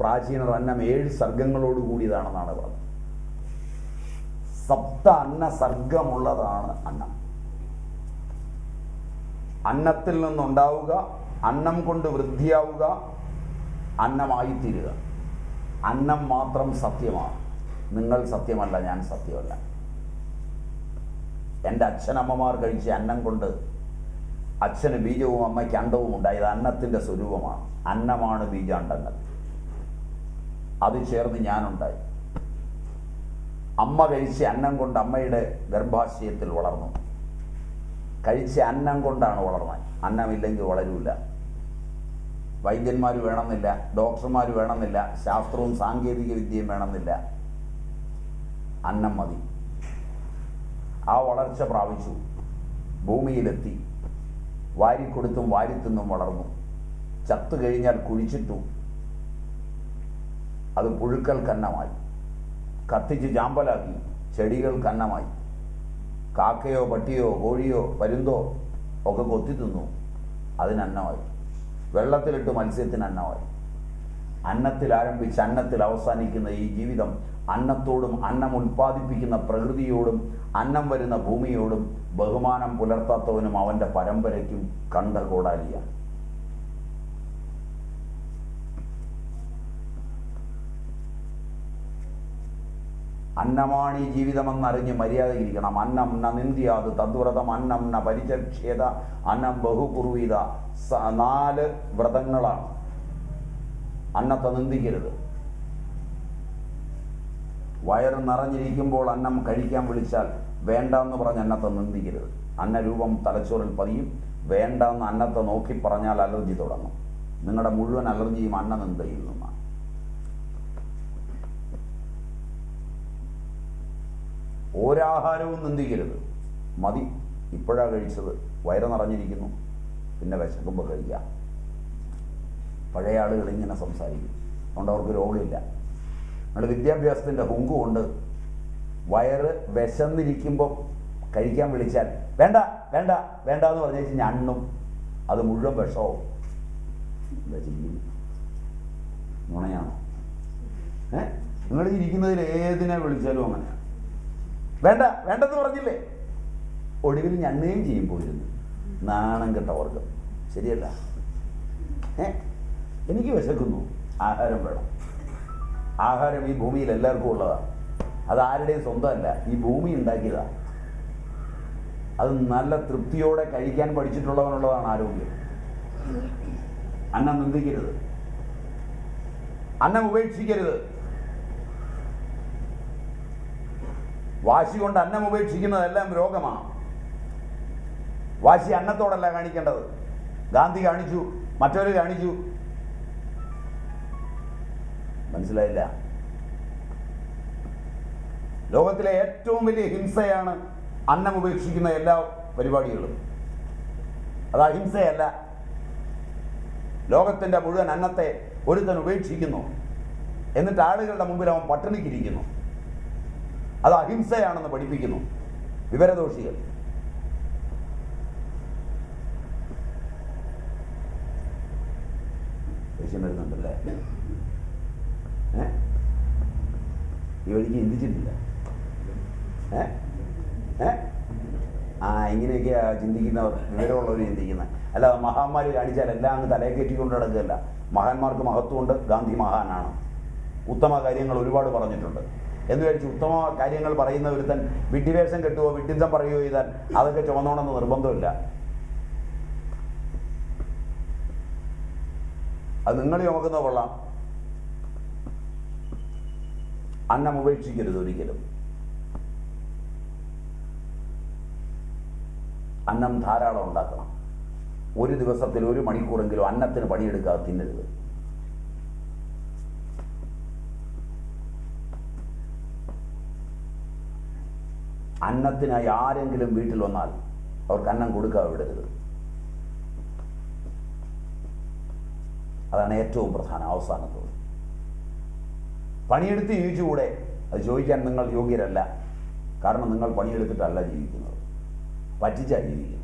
പ്രാചീനർ അന്നം 7 സർഗങ്ങളോട് കൂടിയതാണെന്നാണ് പറഞ്ഞത്. 7 അന്ന സർഗമുള്ളതാണ് അന്നം. അന്നത്തിൽ നിന്നുണ്ടാവുക, അന്നം കൊണ്ട് വൃദ്ധിയാവുക, അന്നമായിത്തീരുക. അന്നം മാത്രം സത്യമാണ്. നിങ്ങൾ സത്യമല്ല, ഞാൻ സത്യമല്ല. എൻ്റെ അച്ഛനമ്മമാർ കഴിച്ച അന്നം കൊണ്ട് അച്ഛന് ബീജവും അമ്മയ്ക്ക് അണ്ടവും ഉണ്ടായത് അന്നത്തിൻ്റെ സ്വരൂപമാണ്. അന്നമാണ് ബീജാണ്ടങ്ങൾ. അത് ചേർന്ന് ഞാനുണ്ടായി. അമ്മ കഴിച്ച അന്നം കൊണ്ട് അമ്മയുടെ ഗർഭാശയത്തിൽ വളർന്നു. കഴിച്ച അന്നം കൊണ്ടാണ് വളർന്നത്. അന്നമില്ലെങ്കിൽ വളരൂല. വൈദ്യന്മാർ വേണമെന്നില്ല, ഡോക്ടർമാർ വേണമെന്നില്ല, ശാസ്ത്രവും സാങ്കേതിക വിദ്യയും വേണമെന്നില്ല. അന്നം മതി. ആ വളർച്ച പ്രാപിച്ചു, ഭൂമിയിലെത്തി, വാരിക്കൊടുത്തും വാരിത്തിന്നും വളർന്നു. ചത്തു കഴിഞ്ഞാൽ കുഴിച്ചിട്ടു, അത് പുഴുക്കൽക്കന്നമായി. കത്തിച്ച് ചാമ്പലാക്കി, ചെടികൾക്കന്നമായി. കാക്കയോ പട്ടിയോ കോഴിയോ പരുന്തോ ഒക്കെ കൊത്തി തിന്നു, അതിനന്നമായി. വെള്ളത്തിലിട്ട് മത്സ്യത്തിന് അന്നമായി. അന്നത്തിൽ ആരംഭിച്ച് അന്നത്തിൽ അവസാനിക്കുന്ന ഈ ജീവിതം അന്നത്തോടും അന്നം ഉൽപ്പാദിപ്പിക്കുന്ന പ്രകൃതിയോടും അന്നം വരുന്ന ഭൂമിയോടും ബഹുമാനം പുലർത്താത്തവനും അവൻ്റെ പരമ്പരയ്ക്കും കണ്ട കോടാലിയാണ്. അന്നമാണീ ജീവിതമെന്നറിഞ്ഞ് മര്യാദയിരിക്കണം. അന്നം ന നിന്ദ്യാത് തദ്വ്രതം അന്നം ന പരിചക്ഷേത അന്നം ബഹുകുർവീത. 4 വ്രതങ്ങളാണ്. അന്നത്തെ നിന്ദിക്കരുത്. വയറ് നിറഞ്ഞിരിക്കുമ്പോൾ അന്നം കഴിക്കാൻ വിളിച്ചാൽ വേണ്ടെന്ന് പറഞ്ഞ് അന്നത്തെ നിന്ദിക്കരുത്. അന്നരൂപം തലച്ചോറിൽ പതിയും. വേണ്ടെന്ന് അന്നത്തെ നോക്കി പറഞ്ഞാൽ അലർജി തുടങ്ങും. നിങ്ങളുടെ മുഴുവൻ അലർജിയും അന്നനിന്ദയിൽ നിന്നാണ്. ഒരാഹാരവും നിന്ദിക്കരുത്. മതി, ഇപ്പോഴാണ് കഴിച്ചത്, വയറ് നിറഞ്ഞിരിക്കുന്നു, പിന്നെ വിശക്കുമ്പോൾ കഴിക്കാം. പഴയ ആളുകൾ ഇങ്ങനെ സംസാരിക്കും. അതുകൊണ്ട് അവർക്ക് രോഗമില്ല. നമ്മുടെ വിദ്യാഭ്യാസത്തിൻ്റെ ഹുങ്ക് കൊണ്ട് വയറ് വിശന്നിരിക്കുമ്പോൾ കഴിക്കാൻ വിളിച്ചാൽ വേണ്ട വേണ്ട വേണ്ട എന്ന് പറഞ്ഞു വെച്ചാൽ ഞണ്ണും, അത് മുഴുവൻ വിഷവും. എന്താ ചെയ്യും? നുണയാണോ? നിങ്ങൾ ഇരിക്കുന്നതിൽ ഏതിനെ വിളിച്ചാലും അങ്ങനെയാണ്. വേണ്ട വേണ്ടെന്ന് പറഞ്ഞില്ലേ, ഒടുവിൽ ഞണ്ണുകയും ചെയ്യും പോയിരുന്നു. നാണം കെട്ട വർഗം. ശരിയല്ല? എനിക്ക് വിശക്കുന്നു, ആഹാരം വേണം. ആഹാരം ഈ ഭൂമിയിൽ എല്ലാവർക്കും ഉള്ളതാണ്. അത് ആരുടെയും സ്വന്തമല്ല, ഈ ഭൂമി ഉണ്ടാക്കിയതാണ്. അത് നല്ല തൃപ്തിയോടെ കഴിക്കാൻ പഠിച്ചിട്ടുള്ളവനുള്ളതാണ് ആരോഗ്യം. അന്നം നിന്ദിക്കരുത്, അന്നം ഉപേക്ഷിക്കരുത്. വാശി കൊണ്ട് അന്നം ഉപേക്ഷിക്കുന്നതെല്ലാം രോഗമാണ്. വാശി അന്നത്തോടല്ല കാണിക്കേണ്ടത്. ഗാന്ധി കാണിച്ചു, മറ്റവർ കാണിച്ചു. മനസ്സിലായില്ല? ലോകത്തിലെ ഏറ്റവും വലിയ ഹിംസയാണ് അന്നം ഉപേക്ഷിക്കുന്ന എല്ലാ പരിപാടികളും. അത് അഹിംസയല്ല. ലോകത്തിൻ്റെ മുഴുവൻ അന്നത്തെ ഒരുത്തൻ ഉപേക്ഷിക്കുന്നു, എന്നിട്ട് ആളുകളുടെ മുമ്പിൽ അവൻ പട്ടിണിക്കിരിക്കുന്നു. അത് അഹിംസയാണെന്ന് പഠിപ്പിക്കുന്നു വിവരദോഷികൾ. ദേഷ്യം വരുന്നുണ്ടല്ലേ? ഈ വഴിക്ക് ചിന്തിച്ചിട്ടില്ല. ഇങ്ങനെയൊക്കെയാ ചിന്തിക്കുന്നവർ, വിവരമുള്ളവർ ചിന്തിക്കുന്നത്. അല്ലാതെ മഹാന്മാർ കാണിച്ചാൽ എല്ലാം അങ്ങ് തലയെ കയറ്റിക്കൊണ്ട് നടക്കുകയല്ല. മഹാന്മാർക്ക് മഹത്വമുണ്ട്. ഗാന്ധി മഹാനാണ്. ഉത്തമ കാര്യങ്ങൾ ഒരുപാട് പറഞ്ഞിട്ടുണ്ട്. എന്ന് വിചാരിച്ച് ഉത്തമ കാര്യങ്ങൾ പറയുന്ന ഒരുത്തൻ വിഡ്ഢിവേഷം കെട്ടുകയോ വിഡ്ഢിത്തം പറയുകയോ ചെയ്താൽ അതൊക്കെ ചുമന്നോണമെന്ന് നിർബന്ധമില്ല. അത് നിങ്ങൾ ചുമക്കുന്ന കൊള്ളാം. അന്നം ഉപേക്ഷിക്കരുത് ഒരിക്കലും. അന്നം ധാരാളം ഉണ്ടാക്കണം. ഒരു ദിവസത്തിൽ 1 മണിക്കൂറെങ്കിലും അന്നത്തിന് പണിയെടുക്കാതെ തിന്നരുത്. അന്നത്തിനായി ആരെങ്കിലും വീട്ടിൽ വന്നാൽ അവർക്ക് അന്നം കൊടുക്കാതെ വിടരുത്. അതാണ് ഏറ്റവും പ്രധാന. അവസാനത്തോട് പണിയെടുത്ത് ജീവിച്ചുകൂടെ? അത് ചോദിക്കാൻ നിങ്ങൾ യോഗ്യരല്ല. കാരണം നിങ്ങൾ പണിയെടുത്തിട്ടല്ല ജീവിക്കുന്നത്, പറ്റിച്ചാണ് ജീവിക്കുന്നത്.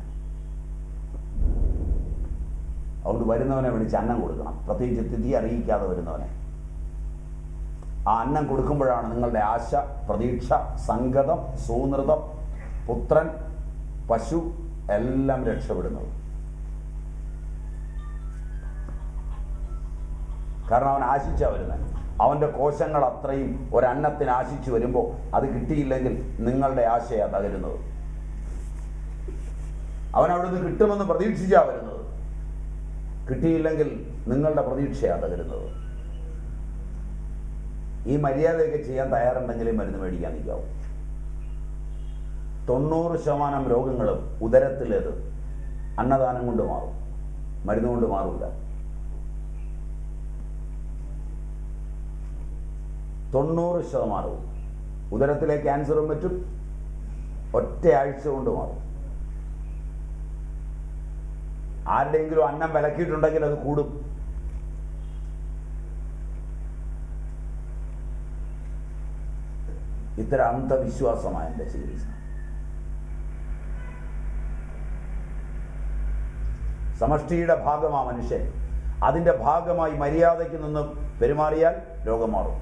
അതുകൊണ്ട് വരുന്നവനെ വിളിച്ച് അന്നം കൊടുക്കണം. പ്രത്യേകിച്ച് തിഥി അറിയിക്കാതെ വരുന്നവനെ. ആ അന്നം കൊടുക്കുമ്പോഴാണ് നിങ്ങളുടെ ആശ, പ്രതീക്ഷ, സംഗതം, സൂനൃതം, പുത്രൻ, പശു എല്ലാം രക്ഷപ്പെടുന്നത്. കാരണം അവൻ ആശിച്ചാണ് വരുന്നത്. അവൻ്റെ കോശങ്ങൾ അത്രയും ഒരന്നത്തിന് ആശിച്ചു വരുമ്പോൾ അത് കിട്ടിയില്ലെങ്കിൽ നിങ്ങളുടെ ആശയാണ് തകരുന്നത്. അവൻ അവിടുന്ന് കിട്ടുമെന്ന് പ്രതീക്ഷിച്ചാണ് വരുന്നത്. കിട്ടിയില്ലെങ്കിൽ നിങ്ങളുടെ പ്രതീക്ഷയാണ് തകരുന്നത്. ഈ മര്യാദയൊക്കെ ചെയ്യാൻ തയ്യാറുണ്ടെങ്കിലേ മരുന്ന് മേടിക്കാൻ നിൽക്കാവും. 90% രോഗങ്ങളും ഉദരത്തിലേത് അന്നദാനം കൊണ്ട് മാറും, മരുന്ന് കൊണ്ട് മാറില്ല. 90% ഉദരത്തിലെ ക്യാൻസറും മറ്റും ഒറ്റ ആഴ്ച കൊണ്ട് മാറും. ആരുടെയെങ്കിലും അന്നം വിലക്കിയിട്ടുണ്ടെങ്കിൽ അത് കൂടും. ഇത്തരം അന്ധവിശ്വാസമാണ് എൻ്റെ ചികിത്സ. സമഷ്ടിയുടെ ഭാഗമാ മനുഷ്യൻ. അതിൻ്റെ ഭാഗമായി മര്യാദയ്ക്ക് നിന്ന് പെരുമാറിയാൽ രോഗം മാറും.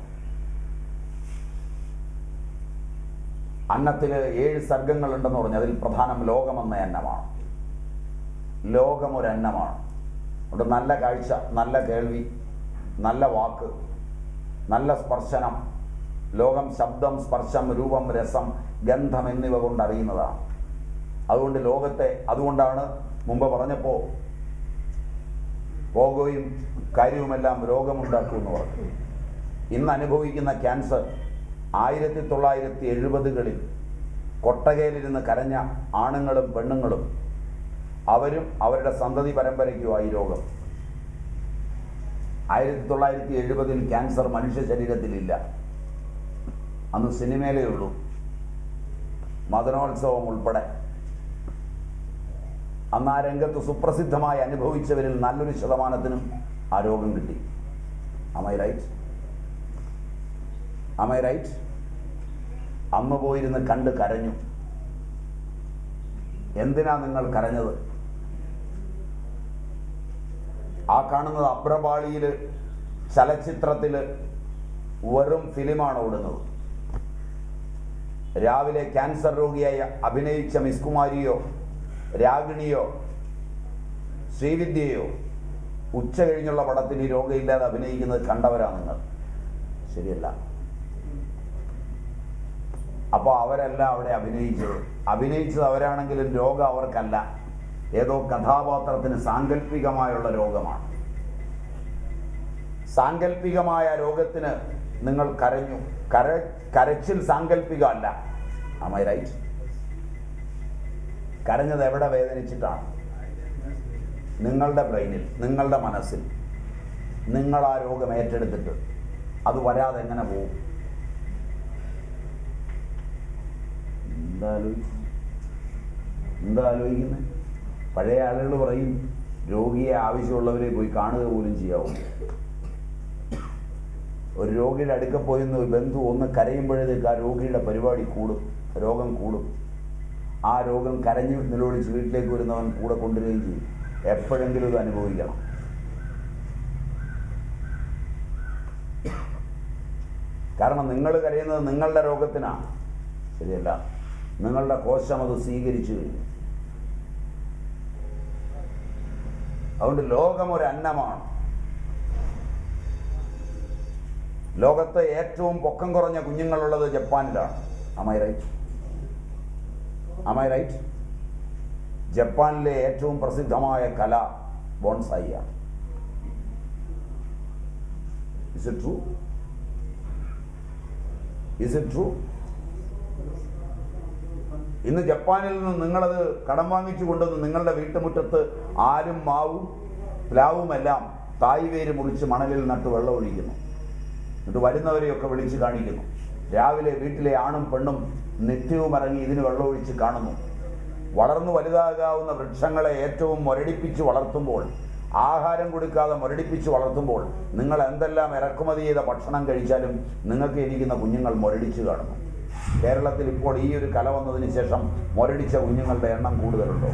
അന്നത്തിൽ 7 സർഗങ്ങളുണ്ടെന്ന് പറഞ്ഞു. അതിൽ പ്രധാനം ലോകമെന്ന അന്നമാണ്. ലോകം ഒരു അന്നമാണ്. അതുകൊണ്ട് നല്ല കാഴ്ച, നല്ല കേൾവി, നല്ല വാക്ക്, നല്ല സ്പർശനം. ലോകം ശബ്ദം, സ്പർശം, രൂപം, രസം, ഗന്ധം എന്നിവ കൊണ്ട് അറിയുന്നതാണ്. അതുകൊണ്ട് ലോകത്തെ, അതുകൊണ്ടാണ് മുമ്പ് പറഞ്ഞപ്പോൾ പോകോയും കാര്യവുമെല്ലാം രോഗമുണ്ടാക്കുമെന്ന് പറഞ്ഞു. ഇന്ന് അനുഭവിക്കുന്ന ക്യാൻസർ 1970-കളിൽ കൊട്ടകയിലിരുന്ന് കരഞ്ഞ ആണുങ്ങളും പെണ്ണുങ്ങളും അവരും അവരുടെ സന്തതി പരമ്പരയ്ക്കുമായി രോഗം. 1970-ൽ ക്യാൻസർ മനുഷ്യ ശരീരത്തിലില്ല. അന്ന് സിനിമയിലേ ഉള്ളൂ, മദനോത്സവം ഉൾപ്പെടെ. അന്ന് ആ രംഗത്ത് സുപ്രസിദ്ധമായി അനുഭവിച്ചവരിൽ നല്ലൊരു ശതമാനത്തിനും ആ രോഗം കിട്ടി. Am I right? Am I right? അന്ന് പോയിരുന്ന് കണ്ട് കരഞ്ഞു. എന്തിനാ നിങ്ങൾ കരഞ്ഞത്? ആ കാണുന്നത് അഭ്രപാളിയിൽ ചലച്ചിത്രത്തിൽ വെറും ഫിലിമാണ് ഓടുന്നത്. രാവിലെ ക്യാൻസർ രോഗിയായി അഭിനയിച്ച മിസ് കുമാരിയോ രാഗിണിയോ ശ്രീവിദ്യയോ ഉച്ച കഴിഞ്ഞുള്ള പടത്തിൽ ഈ രോഗമില്ലാതെ അഭിനയിക്കുന്നത് കണ്ടവരാ നിങ്ങൾ. ശരിയല്ല. അപ്പോൾ അവരല്ല അവിടെ അഭിനയിച്ചത് അവരാണെങ്കിലും രോഗം അവർക്കല്ല. ഏതോ കഥാപാത്രത്തിന് സാങ്കല്പികമായുള്ള രോഗമാണ്. സാങ്കല്പികമായ രോഗത്തിന് നിങ്ങൾ കരഞ്ഞു. കരച്ചിൽ സാങ്കല്പികമല്ല. Am I right? കരഞ്ഞത് എവിടെ വേദനിച്ചിട്ടാണ്? നിങ്ങളുടെ ബ്രെയിനിൽ, നിങ്ങളുടെ മനസ്സിൽ. നിങ്ങൾ ആ രോഗം ഏറ്റെടുത്തിട്ട് അത് വരാതെ എങ്ങനെ പോകും? എന്താ ആലോചിക്കുന്നത്? പഴയ ആളുകൾ പറയും രോഗിയെ ആവശ്യമുള്ളവരെ പോയി കാണുക പോലും ചെയ്യാവും. ഒരു രോഗിയുടെ അടുക്ക പോയിന്ന് ബന്ധു ഒന്ന് കരയുമ്പോഴത്തേക്ക് ആ രോഗിയുടെ പരിപാടി കൂടും, രോഗം കൂടും. ആ രോഗം കരഞ്ഞു നിലവിളിച്ച് വീട്ടിലേക്ക് വരുന്നവൻ കൂടെ കൊണ്ടുവരികയും ചെയ്യും. എപ്പോഴെങ്കിലും ഇത് അനുഭവിക്കണം. കാരണം നിങ്ങൾ കരയുന്നത് നിങ്ങളുടെ രോഗത്തിനാണ്. ശരിയല്ല. നിങ്ങളുടെ കോശം അത് സ്വീകരിച്ചു കഴിഞ്ഞു. അതുകൊണ്ട് ലോകം ഒരു അന്നമാണ്. ലോകത്ത് ഏറ്റവും പൊക്കം കുറഞ്ഞ കുഞ്ഞുങ്ങളുള്ളത് ജപ്പാനിലാണ്. Am I right? Am I right? ജപ്പാനിലെ ഏറ്റവും പ്രസിദ്ധമായ കല ബോൺസായിയാണ്. Is it true? Is it true? ഇന്ന് ജപ്പാനിൽ നിന്ന് നിങ്ങളത് കടം വാങ്ങിച്ചു കൊണ്ടുവന്ന് നിങ്ങളുടെ വീട്ടുമുറ്റത്ത് ആലും മാവും പ്ലാവുമെല്ലാം തായ് വേര് മുറിച്ച് മണലിൽ നട്ട് വെള്ളം ഒഴിക്കുന്നു. എന്നിട്ട് വരുന്നവരെയൊക്കെ വിളിച്ച് കാണിക്കുന്നു. രാവിലെ വീട്ടിലെ ആണും പെണ്ണും നിത്യവും ഇറങ്ങി ഇതിന് വെള്ളമൊഴിച്ച് കാണുന്നു. വളർന്നു വലുതാകാവുന്ന വൃക്ഷങ്ങളെ ഏറ്റവും മുരടിപ്പിച്ച് വളർത്തുമ്പോൾ, ആഹാരം കൊടുക്കാതെ മുരടിപ്പിച്ച് വളർത്തുമ്പോൾ, നിങ്ങൾ എന്തെല്ലാം ഇറക്കുമതി ചെയ്ത ഭക്ഷണം കഴിച്ചാലും നിങ്ങൾക്ക് ഇരിക്കുന്ന കുഞ്ഞുങ്ങൾ മുരടിച്ച് കാണുന്നു. കേരളത്തിൽ ഇപ്പോൾ ഈ ഒരു കല വന്നതിന് ശേഷം മുരടിച്ച കുഞ്ഞുങ്ങളുടെ എണ്ണം കൂടുതലുണ്ടോ?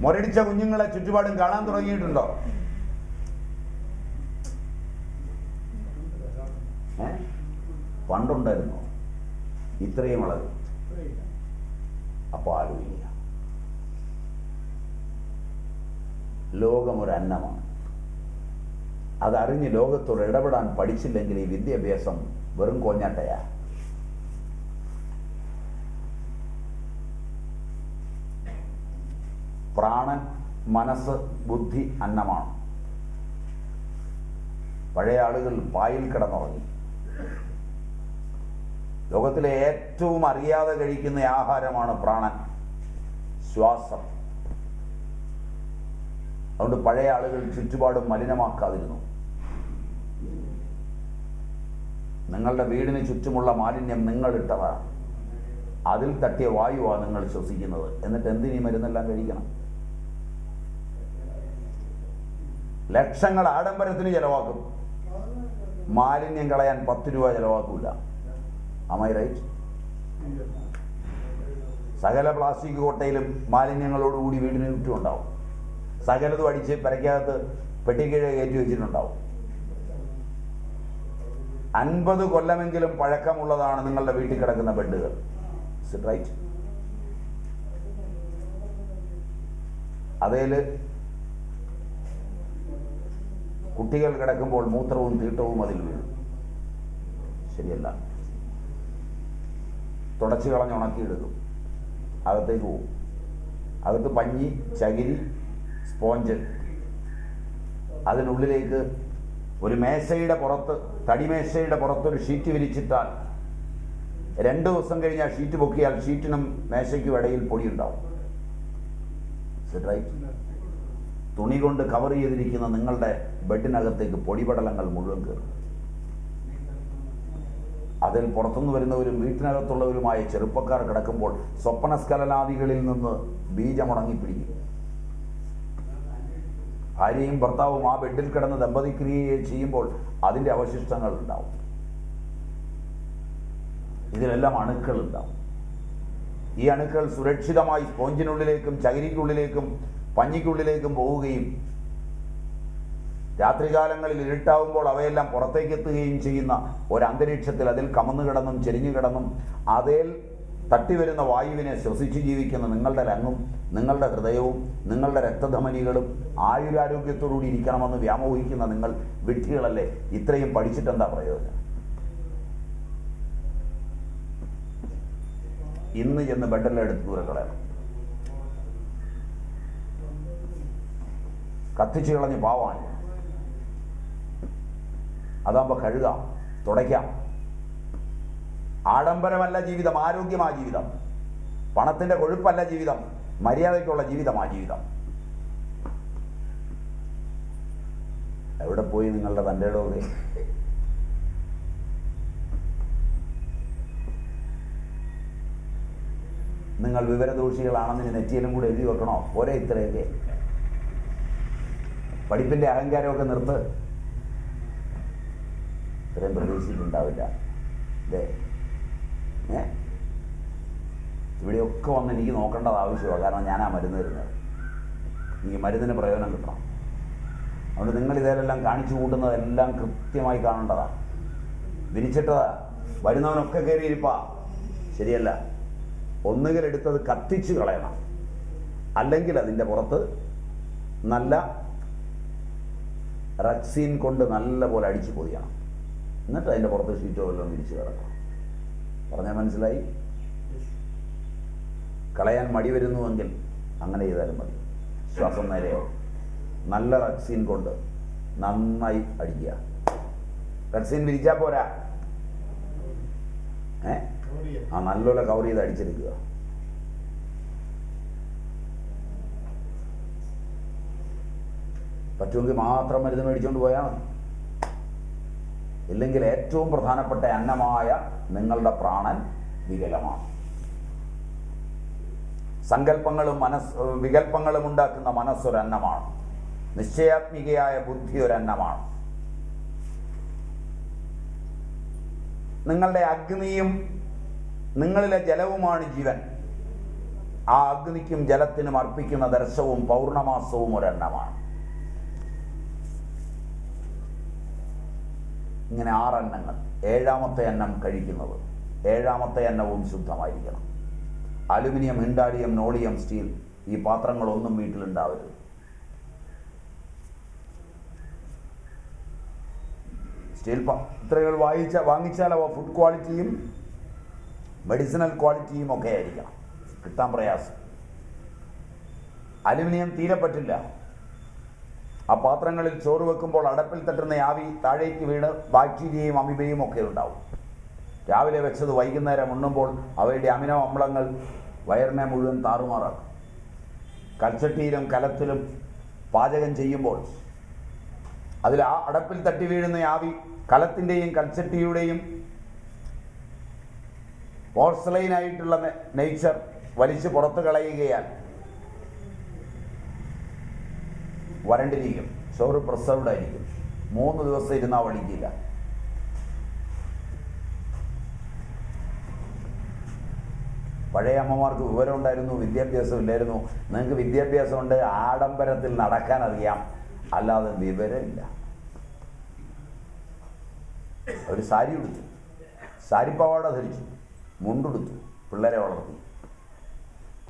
മുരടിച്ച കുഞ്ഞുങ്ങളെ ചുറ്റുപാടും കാണാൻ തുടങ്ങിയിട്ടുണ്ടോ? പണ്ടുണ്ടായിരുന്നോ ഇത്രയും അളവ്? അപ്പോൾ ആലോചിക്കുക. ലോകം ഒരു അന്നമാണ്. അതറിഞ്ഞ് ലോകത്തോട് ഇടപെടാൻ പഠിച്ചില്ലെങ്കിൽ ഈ വിദ്യാഭ്യാസം വെറും കോഞ്ഞാട്ടയാ. പ്രാണൻ, മനസ്സ്, ബുദ്ധി അന്നമാണ്. പഴയ ആളുകൾ പായിൽ കിടന്നുറങ്ങി. ലോകത്തിലെ ഏറ്റവും അറിയാതെ കഴിക്കുന്ന ആഹാരമാണ് പ്രാണൻ, ശ്വാസം. അതുകൊണ്ട് പഴയ ആളുകൾ ചുറ്റുപാടും മലിനമാക്കാതിരുന്നു. നിങ്ങളുടെ വീടിന് ചുറ്റുമുള്ള മാലിന്യം നിങ്ങളിട്ടതാണ്. അതിൽ തട്ടിയ വായുവാണ് നിങ്ങൾ ശ്വസിക്കുന്നത്. എന്നിട്ട് എന്തിനീ മരുന്നെല്ലാം കഴിക്കണം? ലക്ഷങ്ങൾ ആഡംബരത്തിന് ചെലവാക്കും, മാലിന്യം കളയാൻ 10 രൂപ ചെലവാക്കൂല. Am I right? സകല പ്ലാസ്റ്റിക് കൊട്ടയിലും മാലിന്യങ്ങളോടുകൂടി വീടിന് ചുറ്റും ഉണ്ടാവും. സകലതും അടിച്ച് പെരയ്ക്കകത്ത് പെട്ടിക്കീഴ് കയറ്റി വെച്ചിട്ടുണ്ടാവും. 50 കൊല്ലമെങ്കിലും പഴക്കമുള്ളതാണ് നിങ്ങളുടെ വീട്ടിൽ കിടക്കുന്ന ബെഡുകൾ. Is it right? അതേൽ കുട്ടികൾ കിടക്കുമ്പോൾ മൂത്രവും തീട്ടവും അതിൽ വീഴും. ശരിയല്ല. തുടച്ചു കളഞ്ഞ് ഉണക്കിയെടുക്കും, അകത്തേക്ക് പോവും. അകത്ത് പഞ്ഞി, ചകിരി, സ്പോഞ്ച്, അതിനുള്ളിലേക്ക് ഒരു മേശയുടെ പുറത്ത്, തടിമേശയുടെ പുറത്തൊരു ഷീറ്റ് വിരിച്ചിട്ടാൽ 2 ദിവസം കഴിഞ്ഞ് ആ ഷീറ്റ് പൊക്കിയാൽ ഷീറ്റിനും മേശയ്ക്കും ഇടയിൽ പൊടിയുണ്ടാവും. തുണി കൊണ്ട് കവർ ചെയ്തിരിക്കുന്ന നിങ്ങളുടെ ബെഡിനകത്തേക്ക് പൊടിപടലങ്ങൾ മുഴുവൻ കയറും. അതിൽ പുറത്തുനിന്ന് വരുന്നവരും വീട്ടിനകത്തുള്ളവരുമായ ചെറുപ്പക്കാർ കിടക്കുമ്പോൾ സ്വപ്നസ്ഖലനാദികളിൽ നിന്ന് ബീജമുണങ്ങിപ്പിടിക്കും. ഭാര്യയും ഭർത്താവും ആ ബെഡിൽ കിടന്ന് ദമ്പതിക്രിയയെ ചെയ്യുമ്പോൾ അതിൻ്റെ അവശിഷ്ടങ്ങൾ ഉണ്ടാവും. ഇതിലെല്ലാം അണുക്കൾ ഉണ്ടാവും. ഈ അണുക്കൾ സുരക്ഷിതമായി സ്പോഞ്ചിനുള്ളിലേക്കും ചകിരിക്കുള്ളിലേക്കും പഞ്ഞിക്കുള്ളിലേക്കും പോവുകയും രാത്രികാലങ്ങളിൽ ഇരുട്ടാവുമ്പോൾ അവയെല്ലാം പുറത്തേക്ക് എത്തുകയും ചെയ്യുന്ന ഒരന്തരീക്ഷത്തിൽ അതിൽ കമന്നു കിടന്നും ചെരിഞ്ഞു കിടന്നും അതിൽ തട്ടിവരുന്ന വായുവിനെ ശ്വസിച്ച് ജീവിക്കുന്ന നിങ്ങളുടെ ലങ്ങും നിങ്ങളുടെ ഹൃദയവും നിങ്ങളുടെ രക്തധമനികളും ആയുരാരോഗ്യത്തോടുകൂടി ഇരിക്കണമെന്ന് വ്യാമോഹിക്കുന്ന നിങ്ങൾ വിഡ്ഢികളല്ലേ? ഇത്രയും പഠിച്ചിട്ടെന്താ പ്രയോജനം? ഇന്ന് ചെന്ന് ബെഡെല്ലാം എടുത്ത് ദൂരെ കളയണം. കത്തിച്ചു കളഞ്ഞ് പാവാണ്. അതാകുമ്പോൾ കഴുകാം, തുടയ്ക്കാം. ആഡംബരമല്ല ജീവിതം, ആരോഗ്യമാ ജീവിതം. പണത്തിൻ്റെ കൊഴുപ്പല്ല ജീവിതം, മര്യാദയ്ക്കുള്ള ജീവിതമാ ജീവിതം. എവിടെ പോയി നിങ്ങളുടെ തൻ്റെ ഇടമൊക്കെ? നിങ്ങൾ വിവരദോഷികളാണെന്ന് നെറ്റിയിലും കൂടെ എഴുതി വെക്കണോ? പോരെ ഇത്രയൊക്കെ? പഠിപ്പിൻ്റെ അഹങ്കാരമൊക്കെ നിർത്ത്. ഇത്രയും പ്രതീക്ഷിച്ചിട്ടുണ്ടാവില്ല അല്ലേ? ഇവിടെയൊക്കെ വന്ന് എനിക്ക് നോക്കേണ്ടത് ആവശ്യമാണ്. കാരണം ഞാനാ മരുന്ന് തരുന്നത്. എനിക്ക് മരുന്നിന് പ്രയോജനം കിട്ടണം. അതുകൊണ്ട് നിങ്ങൾ ഇതേലെല്ലാം കാണിച്ചു കൂട്ടുന്നതെല്ലാം കൃത്യമായി കാണേണ്ടതാണ്. വിരിച്ചിട്ടതാ, വരുന്നവനൊക്കെ കയറിയിരിപ്പാ. ശരിയല്ല. ഒന്നുകിൽ എടുത്തത് കത്തിച്ച് കളയണം, അല്ലെങ്കിൽ അതിൻ്റെ പുറത്ത് നല്ല റക്സീൻ കൊണ്ട് നല്ല പോലെ അടിച്ചു പൊതിയണം. എന്നിട്ട് അതിൻ്റെ പുറത്ത് ഷീറ്റോ വല്ലതും വിരിച്ച് കിടക്കണം. പറഞ്ഞാൽ മനസ്സിലായി? കളയാൻ മടി വരുന്നുവെങ്കിൽ അങ്ങനെ ചെയ്താലും മതി. ശ്വാസം നേരെയോ നല്ല റക്സീൻ കൊണ്ട് നന്നായി അടിക്കുക. റക്സീൻ വിരിച്ചാൽ പോരാ, നല്ലപോലെ കവർ ചെയ്ത് അടിച്ചെടുക്കുക. പറ്റുമെങ്കിൽ മാത്രം മരുന്ന് മേടിച്ചുകൊണ്ട് പോയാൽ മതി. ഇല്ലെങ്കിൽ ഏറ്റവും പ്രധാനപ്പെട്ട അന്നമായ നിങ്ങളുടെ പ്രാണൻ വികലമാണ്. സങ്കല്പങ്ങളും വികല്പങ്ങളും ഉണ്ടാക്കുന്ന മനസ്സൊരന്നമാണ്. നിശ്ചയാത്മികയായ ബുദ്ധി ഒരന്നമാണ്. നിങ്ങളുടെ അഗ്നിയും നിങ്ങളിലെ ജലവുമാണ് ജീവൻ. ആ അഗ്നിക്കും ജലത്തിനും അർപ്പിക്കുന്ന ദർശവും പൗർണമാസവും ഒരെണ്ണമാണ്. ഇങ്ങനെ 6 അന്നങ്ങൾ. 7ാമത്തെ അന്നം കഴിക്കുന്നത്. 7ാമത്തെ അന്നവും ശുദ്ധമായിരിക്കണം. അലുമിനിയം, ഹിൻഡാലിയം, നോളിയം, സ്റ്റീൽ ഈ പാത്രങ്ങളൊന്നും വീട്ടിലുണ്ടാവരുത്. സ്റ്റീൽ പാത്രങ്ങൾ വാങ്ങിച്ചാൽ അവ ഫുഡ് ക്വാളിറ്റിയും മെഡിസിനൽ ക്വാളിറ്റിയും ഒക്കെ ആയിരിക്കണം. കിട്ടാൻ പ്രയാസം. അലുമിനിയം തീരെ പറ്റില്ല. ആ പാത്രങ്ങളിൽ ചോറ് വെക്കുമ്പോൾ അടപ്പിൽ തട്ടുന്ന ആവി താഴേക്ക് വീണ് ബാക്ടീരിയയും അമീബയും ഒക്കെ ഉണ്ടാവും. രാവിലെ വെച്ചത് വൈകുന്നേരം ഉണ്ണുമ്പോൾ അവയുടെ അമിനോ അമ്ലങ്ങൾ വയറിനെ മുഴുവൻ താറുമാറാക്കും. കൽച്ചട്ടിയിലും കലത്തിലും പാചകം ചെയ്യുമ്പോൾ അതിൽ ആ അടപ്പിൽ തട്ടി വീഴുന്ന ആവി കലത്തിൻ്റെയും കൽച്ചട്ടിയുടെയും പോർസലൈനായിട്ടുള്ള നേച്ചർ വലിച്ചു പുറത്തു കളയുകയാൽ വരണ്ടിരിക്കും, ചോറ് പ്രിസർവ്ഡ് ആയിരിക്കും. 3 ദിവസം ഇരുന്നാൽ വടിക്കില്ല. പഴയ അമ്മമാർക്ക് വിവരം ഉണ്ടായിരുന്നു, വിദ്യാഭ്യാസം ഇല്ലായിരുന്നു. നിങ്ങൾക്ക് വിദ്യാഭ്യാസമുണ്ട്, ആഡംബരത്തിൽ നടക്കാൻ അറിയാം, അല്ലാതെ വിവരമില്ല. ഒരു സാരി ഉടുത്തു, സാരിപ്പാവാട ധരിച്ചു, മുണ്ടെടുത്തു, പിള്ളേരെ വളർത്തി.